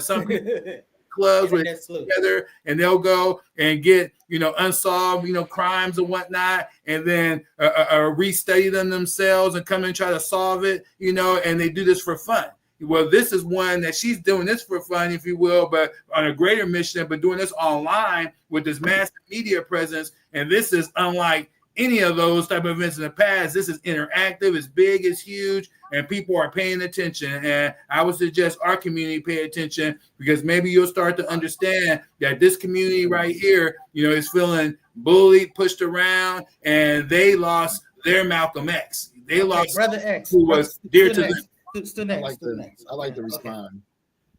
Speaker 4: some people clubs where they get together and they'll go and get unsolved crimes and whatnot, and then restudy them themselves and come and try to solve it, and they do this for fun. Well, this is one that she's doing this for fun, if you will, but on a greater mission, but doing this online with this massive media presence. And this is unlike any of those type of events in the past. This is interactive, it's big, it's huge, and people are paying attention. And I would suggest our community pay attention, because maybe you'll start to understand that this community right here, is feeling bullied, pushed around, and they lost their Malcolm X. They lost
Speaker 2: Brother X,
Speaker 4: who was dear to them.
Speaker 9: I like to respond.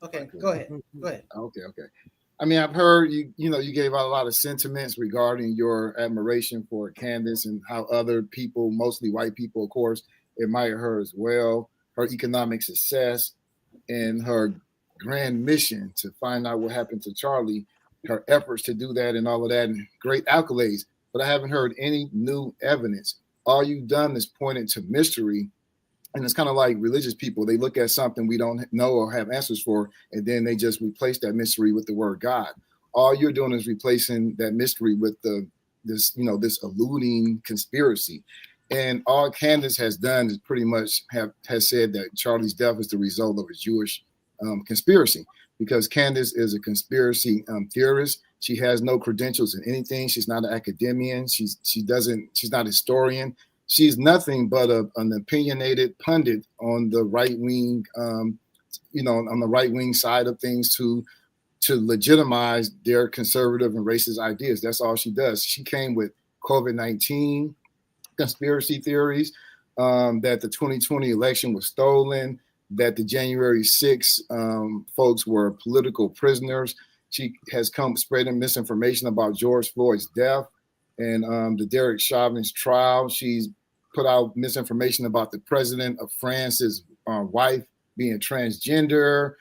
Speaker 2: Okay, go ahead.
Speaker 9: Okay. I mean, I've heard you gave out a lot of sentiments regarding your admiration for Candace and how other people, mostly white people, of course, admire her as well, her economic success and her grand mission to find out what happened to Charlie, her efforts to do that and all of that, and great accolades. But I haven't heard any new evidence. All you've done is pointed to mystery. And it's kind of like religious people. They look at something we don't know or have answers for, and then they just replace that mystery with the word God. All you're doing is replacing that mystery with this eluding conspiracy. And all Candace has done is pretty much has said that Charlie's death is the result of a Jewish conspiracy, because Candace is a conspiracy theorist. She has no credentials in anything. She's not an academician. She's not a historian. She's nothing but an opinionated pundit on the right wing, on the right wing side of things to legitimize their conservative and racist ideas. That's all she does. She came with COVID-19 conspiracy theories, that the 2020 election was stolen, that the January 6th folks were political prisoners. She has come spreading misinformation about George Floyd's death and the Derek Chauvin's trial. She's put out misinformation about the president of France's wife being transgender,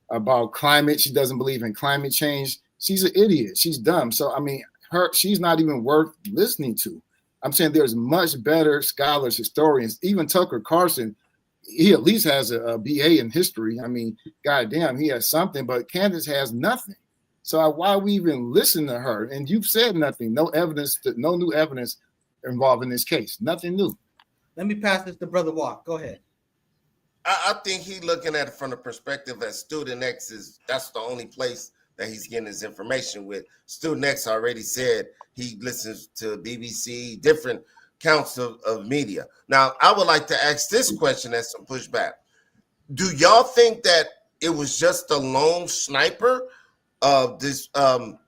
Speaker 9: about climate. She doesn't believe in climate change. She's an idiot. She's dumb. So, I mean, she's not even worth listening to. I'm saying there's much better scholars, historians, even Tucker Carlson. He at least has a BA in history. I mean, goddamn, he has something, but Candace has nothing. So why we even listen to her? And you've said nothing, no evidence, no new evidence involved in this case. Nothing new.
Speaker 2: Let me pass this to Brother Walk. Go ahead.
Speaker 1: I think he's looking at it from the perspective that Student X that's the only place that he's getting his information with. Student X already said he listens to BBC, different counts of media. Now, I would like to ask this question as some pushback. Do y'all think that it was just a lone sniper of this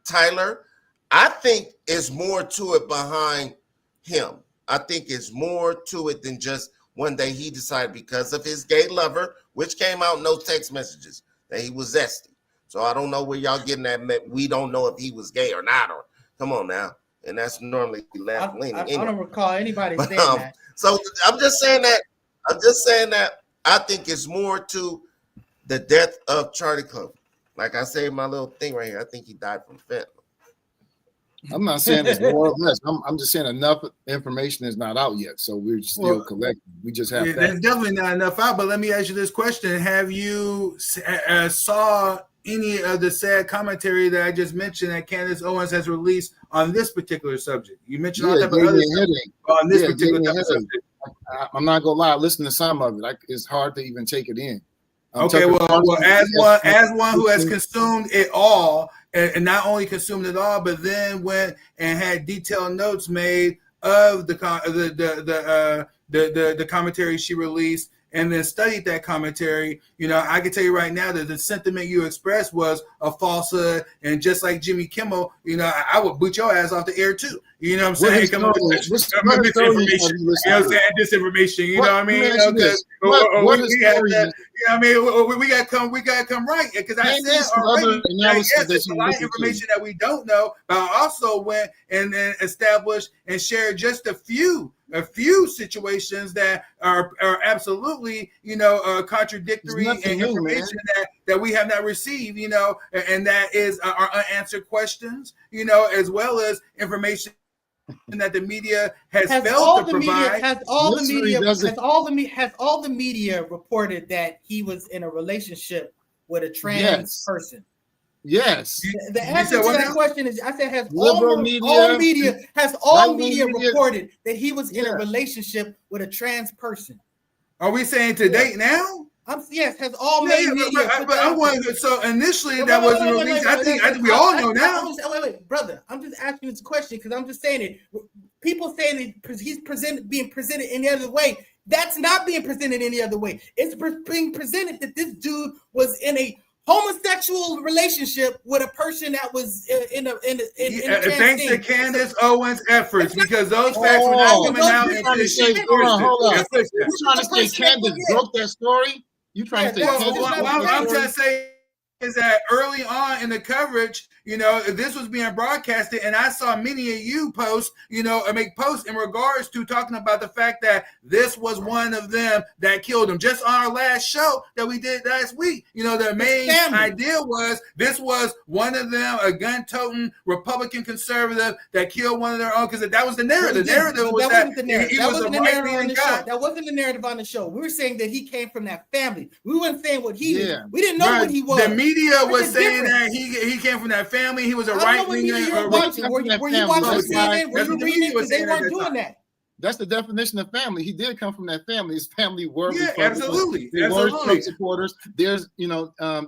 Speaker 1: Tyler? I think it's more to it behind him. I think it's more to it than just one day he decided, because of his gay lover, which came out in no text messages, that he was zesty. So I don't know where y'all getting that. We don't know if he was gay or not. Or come on now, and that's normally left leaning.
Speaker 2: I don't recall anybody saying that.
Speaker 1: So I'm just saying that. I think it's more to the death of Charlie Clover. Like I say in my little thing right here, I think he died from fentanyl.
Speaker 9: I'm not saying it's more or less. I'm just saying enough information is not out yet, so we're still collecting. We just have.
Speaker 4: There's definitely not enough out. But let me ask you this question: have you saw any of the sad commentary that I just mentioned that Candace Owens has released on this particular subject? You mentioned all that other stuff on this particular subject.
Speaker 9: I'm not gonna lie. I listened to some of it. It's hard to even take it in.
Speaker 4: Okay, well, as one who has consumed it all, and not only consumed it all, but then went and had detailed notes made of the commentary she released, and then studied that commentary. I can tell you right now that the sentiment you expressed was a falsehood, and just like Jimmy Kimmel, I would boot your ass off the air too. You know what I'm saying? Come on, misinformation. You know what I'm saying? Disinformation. You know what I mean? I mean, we got to come right because I said already. Yes, there's a lot of information that we don't know, but I also went and established and shared just a few situations that are absolutely, contradictory and information that we have not received, and that is our unanswered questions, as well as information that the media has failed to provide.
Speaker 2: Has all the media reported that he was in a relationship with a trans person?
Speaker 9: Yes.
Speaker 2: The answer to that question is, I said, has
Speaker 9: all
Speaker 2: media reported that he was in a relationship with a trans person?
Speaker 4: Are we saying to date now?
Speaker 2: Yes, has all media.
Speaker 4: But I wanted so initially that wasn't released. I think we all know now.
Speaker 2: Wait, brother. I'm just asking this question because I'm just saying it. People saying that he's being presented any other way. That's not being presented any other way. It's being presented that this dude was in a homosexual relationship with a person that was in
Speaker 4: thanks to Candace Owen's efforts, because those facts were not coming out.
Speaker 9: Hold on. You trying to say Candace broke that story? You trying to say Candace?
Speaker 4: What I'm trying to say is that early on in the coverage, this was being broadcasted, and I saw many of you post, make posts in regards to talking about the fact that this was one of them that killed him. Just on our last show that we did last week, the main idea was this was one of them, a gun-toting Republican conservative that killed one of their own, because that was the narrative. The narrative was that he was a right-wing guy.
Speaker 2: That wasn't the narrative on the show. We were saying that he came from that family. We weren't saying what he did. We didn't know what he was.
Speaker 4: The media was saying that he came from that family. He was a right winger.
Speaker 2: Were you watching CNN? Were you reading it? Because they weren't doing that.
Speaker 9: That's the definition of family. He did come from that family. His family were
Speaker 4: absolutely.
Speaker 9: They were Trump supporters. There's and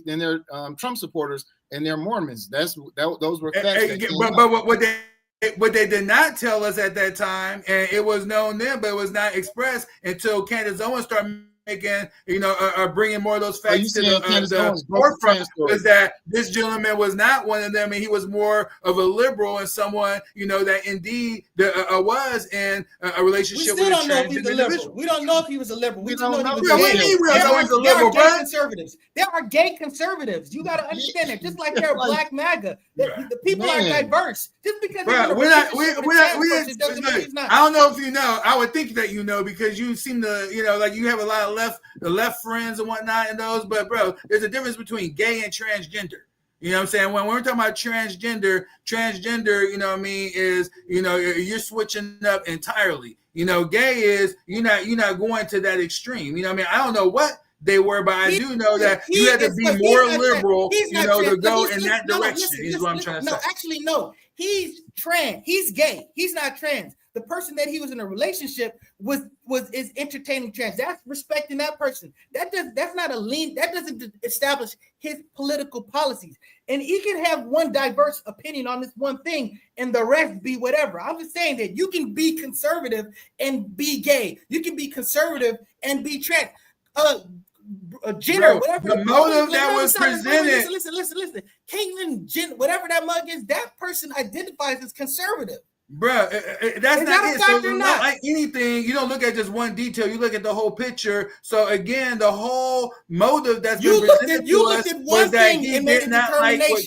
Speaker 9: they're Trump supporters, and they're Mormons. Those were facts.
Speaker 4: But what they did not tell us at that time, and it was known then, but it was not expressed until Candace Owen started making, bringing more of those facts to the forefront, is that this gentleman was not one of them, and he was more of a liberal and someone, that indeed was in a relationship with a transgender individual.
Speaker 2: We don't know if he was a liberal. We don't know. There are gay conservatives. You got to understand that. Just like there are black MAGA, the people are diverse. Just because
Speaker 4: we're not. I don't know if you know. I would think that you know, because you seem to, like you have a lot of left friends and whatnot and those, but bro, there's a difference between gay and transgender. You know what I'm saying? When we're talking about transgender, is, you're switching up entirely. Gay is you're not going to that extreme. I don't know what they were, but I do know that you had to be more liberal, to go in that direction. Is what I'm trying to say.
Speaker 2: No, actually, no. He's trans. He's gay. He's not trans. The person that he was in a relationship is entertaining trans. That's respecting that person. That's not a lean. That doesn't establish his political policies. And he can have one diverse opinion on this one thing, and the rest be whatever. I'm just saying that you can be conservative and be gay. You can be conservative and be trans. Gender, whatever.
Speaker 4: The motive that was presented.
Speaker 2: Listen. Caitlyn Jenner, whatever that mug is, that person identifies as conservative.
Speaker 4: Bruh, that's not it. So not like anything, you don't look at just one detail, you look at the whole picture. So again, the whole motive that's been presented to us was that he did not like what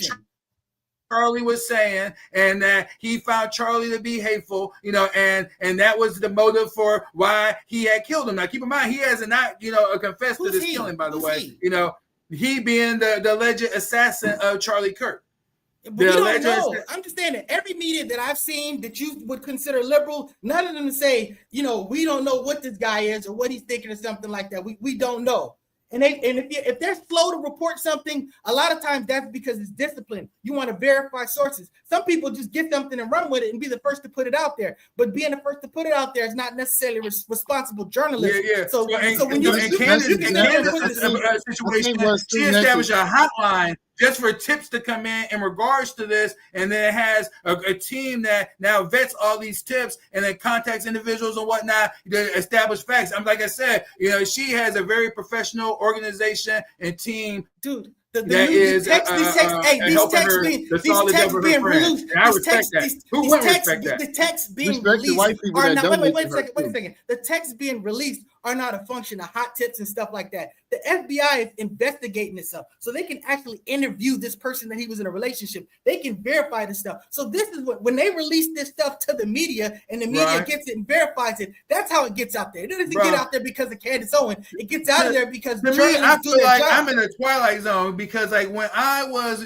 Speaker 4: Charlie was saying, and that he found Charlie to be hateful, and that was the motive for why he had killed him. Now keep in mind, he has not, confessed to this killing, by the way. He being the alleged assassin of Charlie Kirk.
Speaker 2: But we don't know. I'm just saying that every media that I've seen that you would consider liberal, none of them say, we don't know what this guy is or what he's thinking or something like that. We don't know. And if they're slow to report something, a lot of times that's because it's discipline. You want to verify sources. Some people just get something and run with it and be the first to put it out there. But being the first to put it out there is not necessarily responsible journalism.
Speaker 4: Yeah.
Speaker 2: So when
Speaker 4: Candace situation, she established a hotline just for tips to come in regards to this, and then it has a team that now vets all these tips and then contacts individuals and whatnot to establish facts. Like I said, she has a very professional organization and team.
Speaker 2: Dude,
Speaker 4: these texts being
Speaker 2: released.
Speaker 4: I respect that. Who wouldn't respect that?
Speaker 2: The texts being released are not. Wait a second. The texts being released are not a function of hot tips and stuff like that. The FBI is investigating this stuff, so they can actually interview this person that he was in a relationship. They can verify this stuff. So this is what, when they release this stuff to the media and the media gets it and verifies it, that's how it gets out there. It doesn't get out there because of Candace Owen. It gets out of there because
Speaker 4: to me, I feel like I'm in a twilight zone, because like when I was,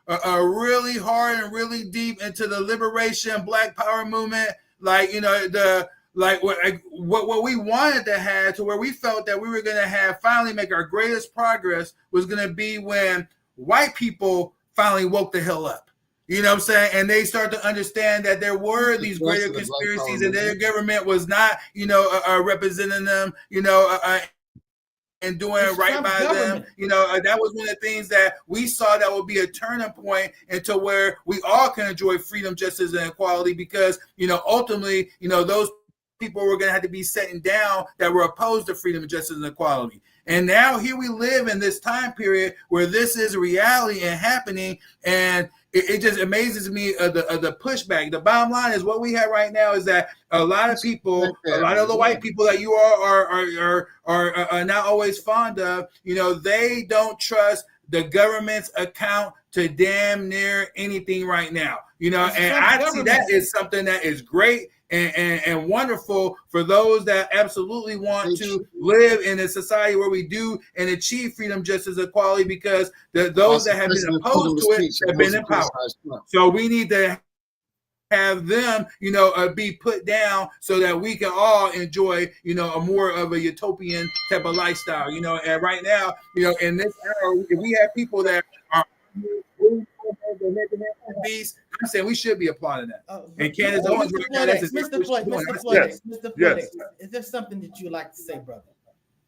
Speaker 4: really hard and really deep into the liberation Black Power movement, like what we wanted to have, to where we felt that we were going to have finally make our greatest progress, was going to be when white people finally woke the hell up. You know what I'm saying? And they start to understand that there were these greater conspiracies, and their government was not, representing them, and doing right by them. That was one of the things that we saw that would be a turning point into where we all can enjoy freedom, justice, and equality, because, ultimately, those people were going to have to be setting down that were opposed to freedom, justice, and equality. And now here we live in this time period where this is reality and happening, and it just amazes me the pushback. The bottom line is what we have right now is that a lot of people, a lot of the white people that you are not always fond of, they don't trust the government's account to damn near anything right now. And I see that is something that is great and wonderful for those that absolutely want to live in a society where we do and achieve freedom, justice, equality, because those that have been opposed to it have been in power. So we need to have them, be put down so that we can all enjoy, a more of a utopian type of lifestyle, and right now, in this era, if we have people that are beast, I'm saying we should be applauding that. And Candace Owens,
Speaker 2: Mr. Floyd, is there something that you like to say, brother?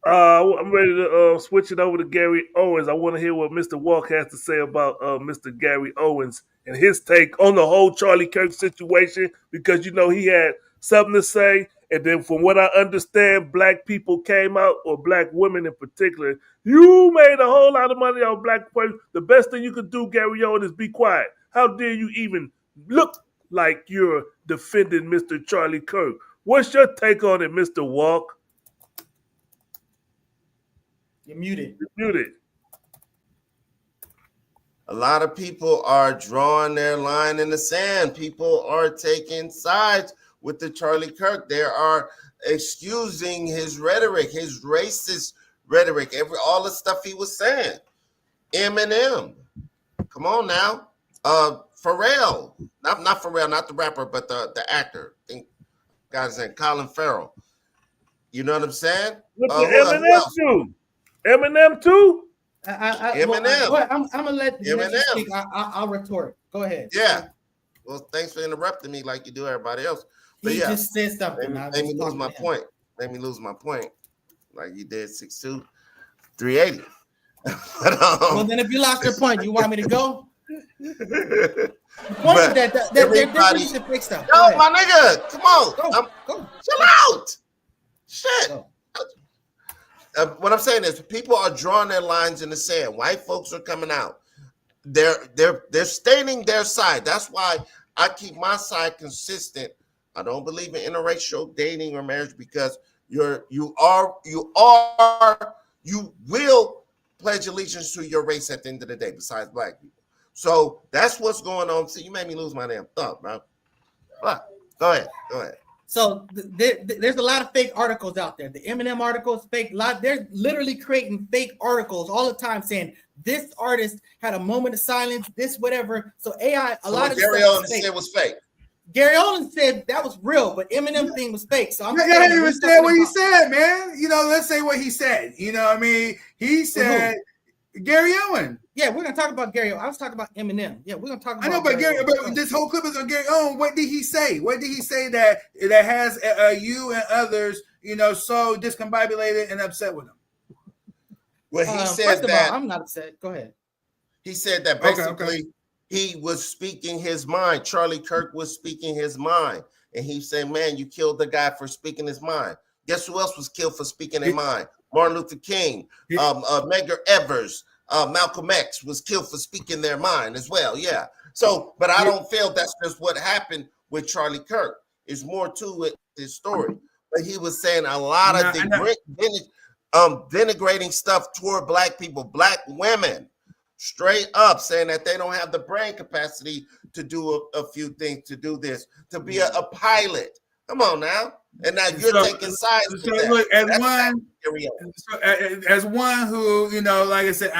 Speaker 5: I'm ready to switch it over to Gary Owens. I want to hear what Mr. Walk has to say about Mr. Gary Owens and his take on the whole Charlie Kirk situation, because he had something to say. And then from what I understand, black people came out, or black women in particular. You made a whole lot of money on black people. The best thing you could do, Gary Owens, is be quiet. How dare you even look like you're defending Mr. Charlie Kirk? What's your take on it, Mr. Walk?
Speaker 2: You're muted.
Speaker 1: A lot of people are drawing their line in the sand. People are taking sides with the Charlie Kirk. They are excusing his rhetoric, his racist rhetoric, all the stuff he was saying. Eminem, come on now. Pharrell, not Pharrell, not the rapper, but the actor. I think guy's name, Colin Farrell. You know what I'm saying?
Speaker 5: What Eminem too? Eminem too?
Speaker 1: Eminem.
Speaker 2: I'm gonna let Eminem speak. I'll retort. Go ahead.
Speaker 1: Yeah. Well, thanks for interrupting me like you do everybody else. But
Speaker 2: he just said something.
Speaker 1: Made me lose my point. Made me lose my point. Like you did 6'2", 380.
Speaker 2: Well, then if you lost your point, you want me to go? The point is that there needs to fix stuff.
Speaker 1: Yo, my nigga, come on.
Speaker 2: Go.
Speaker 1: Chill out. Shit. What I'm saying is people are drawing their lines in the sand. White folks are coming out. They're stating their side. That's why I keep my side consistent. I don't believe in interracial dating or marriage, because you will pledge allegiance to your race at the end of the day, besides black people. So that's what's going on. See, you made me lose my damn thought, bro. Go ahead.
Speaker 2: So there's a lot of fake articles out there. The Eminem article is fake. They're literally creating fake articles all the time saying this artist had a moment of silence, this whatever. So AI, lot of
Speaker 1: Gary Owen said was fake.
Speaker 2: Gary Owen said that was real, but Eminem thing was fake. So I'm
Speaker 4: not gonna even say what he said, man. Let's say what he said. You know what I mean? He said Gary Owen.
Speaker 2: Yeah, we're gonna talk about Gary Owen. I was talking about Eminem. Yeah, we're gonna talk about.
Speaker 4: I know, but but this whole clip is on Gary Owen. What did he say? What did he say that has you and others, so discombobulated and upset with him?
Speaker 1: Well, he said that.
Speaker 2: I'm not upset. Go ahead.
Speaker 1: He said that basically. He was speaking his mind. Charlie Kirk was speaking his mind. And he said, man, you killed the guy for speaking his mind. Guess who else was killed for speaking their mind? Martin Luther King, Medgar Evers, Malcolm X was killed for speaking their mind as well. Yeah. So, but I don't feel that's just what happened with Charlie Kirk. It's more to it, his story. but he was saying a lot of denigrating stuff toward black people, black women, straight up saying that they don't have the brain capacity to do a few things, to do this, to be a pilot. Come on now. And now you're taking sides with that.
Speaker 4: Look, as one who, you know, like I said,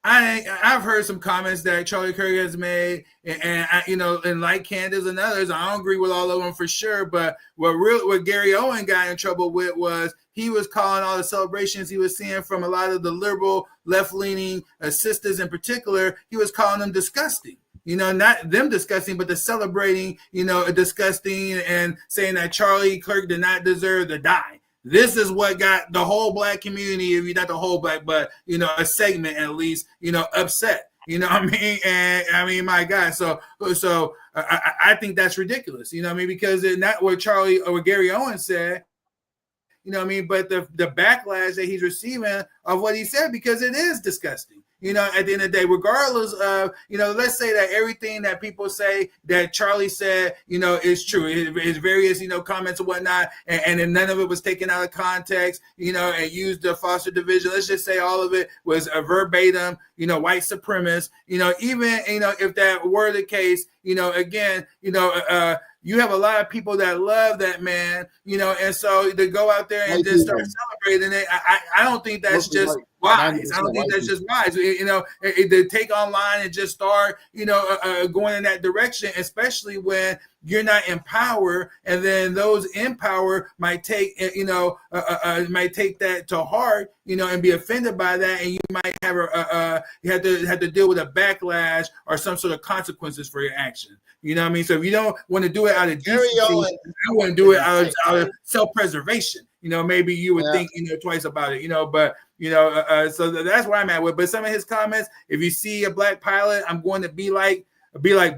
Speaker 4: I've heard some comments that Charlie Kirk has made, and I, you know, and like Candace and others, I don't agree with all of them for sure. But what Gary Owen got in trouble with was he was calling all the celebrations he was seeing from a lot of the liberal left-leaning sisters in particular, he was calling them disgusting. You know, not them disgusting, but the celebrating, you know, disgusting, and saying that Charlie Kirk did not deserve to die. This is what got the whole black community, if you're not the whole black, but, you know, a segment at least, you know, upset. You know what I mean? And I mean, my God. So I think that's ridiculous. You know what I mean? Because it's not what Charlie or what Gary Owen said. You know what I mean? But the backlash that he's receiving of what he said, because it is disgusting. You know, at the end of the day, regardless of, you know, let's say that everything that people say that Charlie said, you know, is true. His various, you know, comments and whatnot, and then none of it was taken out of context, you know, and used the foster division. Let's just say all of it was a verbatim, you know, white supremacist. You know, even, you know, if that were the case, you know, again, you know, you have a lot of people that love that man, you know, and so to go out there and just start celebrating it, I don't think that's just wise. I don't think that's just wise. You know, to take online and just start, you know, going in that direction, especially when you're not in power, and then those in power might take, you know, might take that to heart, you know, and be offended by that, and you might have you have to deal with a backlash or some sort of consequences for your action. You know what I mean? So if you don't want to do it out of decency, I want to do it out of self-preservation. You know, maybe you would think, you know, twice about it. You know, but you know, so that's where I'm at with. But some of his comments, if you see a black pilot, I'm going to be like,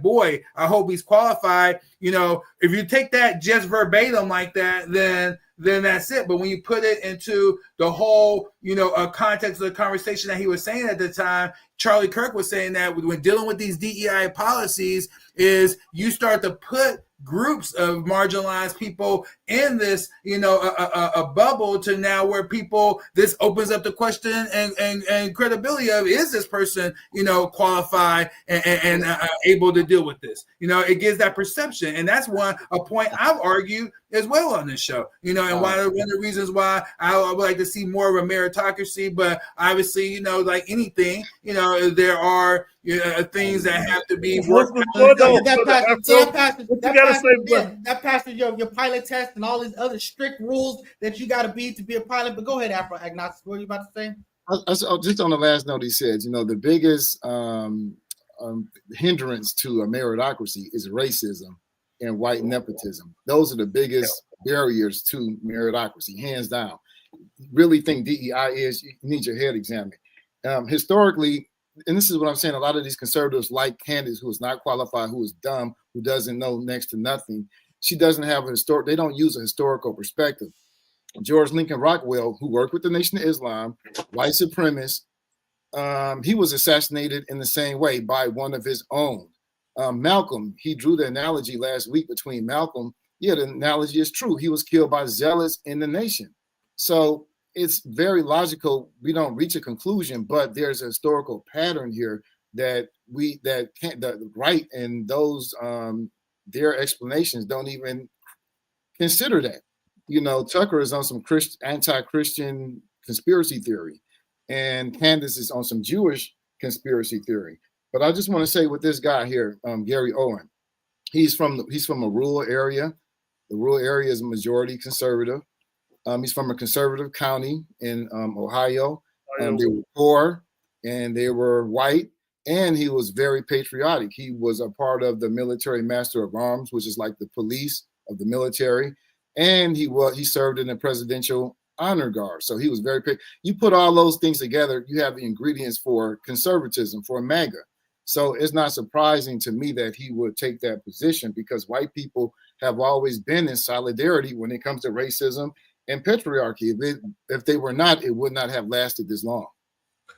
Speaker 4: boy, I hope he's qualified. You know, if you take that just verbatim like that, then that's it. But when you put it into the whole, you know, context of the conversation that he was saying at the time, Charlie Kirk was saying that when dealing with these DEI policies, is you start to put groups of marginalized people in this, you know, a bubble to now where people, this opens up the question and credibility of, is this person, you know, qualified and able to deal with this? You know, it gives that perception. And that's a point I've argued as well on this show, you know, and one of the reasons why I would like to see more of a meritocracy. But obviously, you know, like anything, you know, there are things that have to be worked out.
Speaker 2: That passes your pilot test and all these other strict rules that you got to be a pilot. But go ahead, Afro Agnostic. What are you about to say?
Speaker 9: Just on the last note, he said, you know, the biggest hindrance to a meritocracy is racism and white nepotism. Those are the biggest barriers to meritocracy, hands down. Really think DEI is, you need your head examined. Historically, and this is what I'm saying, a lot of these conservatives like Candace, who is not qualified, who is dumb, who doesn't know next to nothing. She doesn't have they don't use a historical perspective. George Lincoln Rockwell, who worked with the Nation of Islam, white supremacist, he was assassinated in the same way by one of his own. Malcolm, he drew the analogy last week between Malcolm. Yeah, the analogy is true. He was killed by zealots in the nation. So it's very logical. We don't reach a conclusion, but there's a historical pattern here that the right and those their explanations don't even consider that. You know, Tucker is on some anti-Christian conspiracy theory, and Candace is on some Jewish conspiracy theory. But I just want to say with this guy here, Gary Owen, he's from a rural area. The rural area is majority conservative. He's from a conservative county in Ohio. They were poor and they were white, and he was very patriotic. He was a part of the military master of arms, which is like the police of the military. And he served in the presidential honor guard. So he was very, you put all those things together, you have the ingredients for conservatism, for MAGA. So it's not surprising to me that he would take that position, because white people have always been in solidarity when it comes to racism and patriarchy. If they were not, it would not have lasted this long.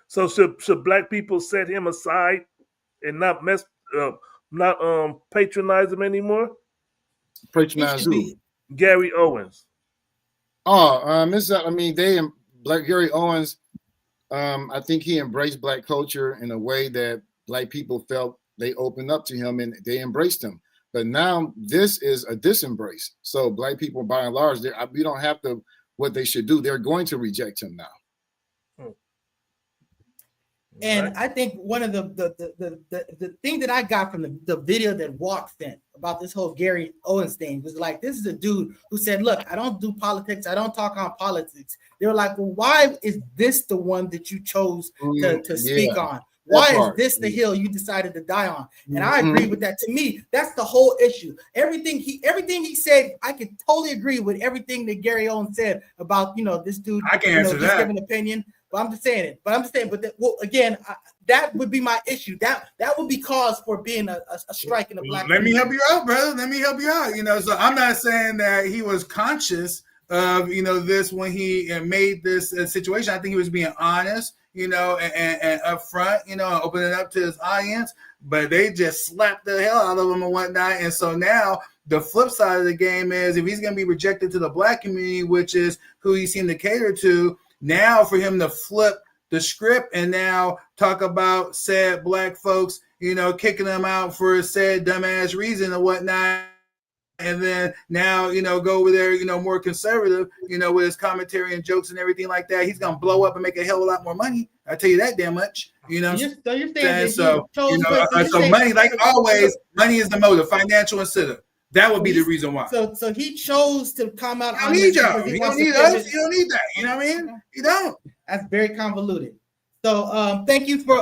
Speaker 5: So should black people set him aside and not patronize him anymore?
Speaker 9: Patronize who?
Speaker 5: Gary Owens.
Speaker 9: Black Gary Owens. I think he embraced Black culture in a way that Black people felt they opened up to him and they embraced him. But now this is a disembrace. So Black people, by and large, we don't have to what they should do. They're going to reject him now.
Speaker 2: And I think one of the thing that I got from the video that Walk sent about this whole Gary Owens thing was like, this is a dude who said, look, I don't do politics. I don't talk on politics. They were like, well, why is this the one that you chose to speak on? Why is this the hill you decided to die on? And I agree with that. To me, that's the whole issue. Everything he said, I could totally agree with everything that Gary Owens said about, this dude.
Speaker 4: I can answer that.
Speaker 2: Giving an opinion. But I'm just saying it. That would be my issue. That would be cause for being a strike in the Black
Speaker 4: community. Let me help you out, brother. Let me help you out. So I'm not saying that he was conscious of, this when he made this situation. I think he was being honest, and upfront, opening up to his audience. But they just slapped the hell out of him and whatnot. And so now the flip side of the game is if he's going to be rejected to the Black community, which is who he seemed to cater to, now for him to flip the script and now talk about said Black folks, kicking them out for said dumbass reason and whatnot. And then now, go over there, more conservative, with his commentary and jokes and everything like that. He's going to blow up and make a hell of a lot more money. I tell you that damn much, So money, like always, money is the motive, financial incentive. That would be the reason why.
Speaker 2: So he chose to come out.
Speaker 4: I need y'all. You don't need us. You don't need that. You know what I mean? You don't.
Speaker 2: That's very convoluted. So thank you for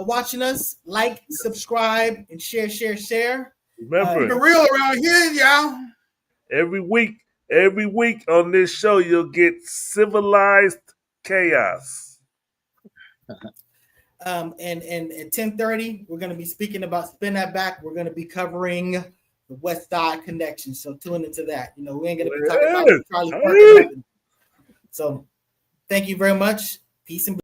Speaker 2: watching us. Like, subscribe, and share.
Speaker 5: Remember,
Speaker 4: the real around here, y'all.
Speaker 5: Every week on this show, you'll get civilized chaos.
Speaker 2: And at 10:30, we're going to be speaking about Spin That Back. We're going to be covering the West Side Connection. So tune into that. We ain't going to be talking about Charlie Kirk. So thank you very much. Peace and blessings.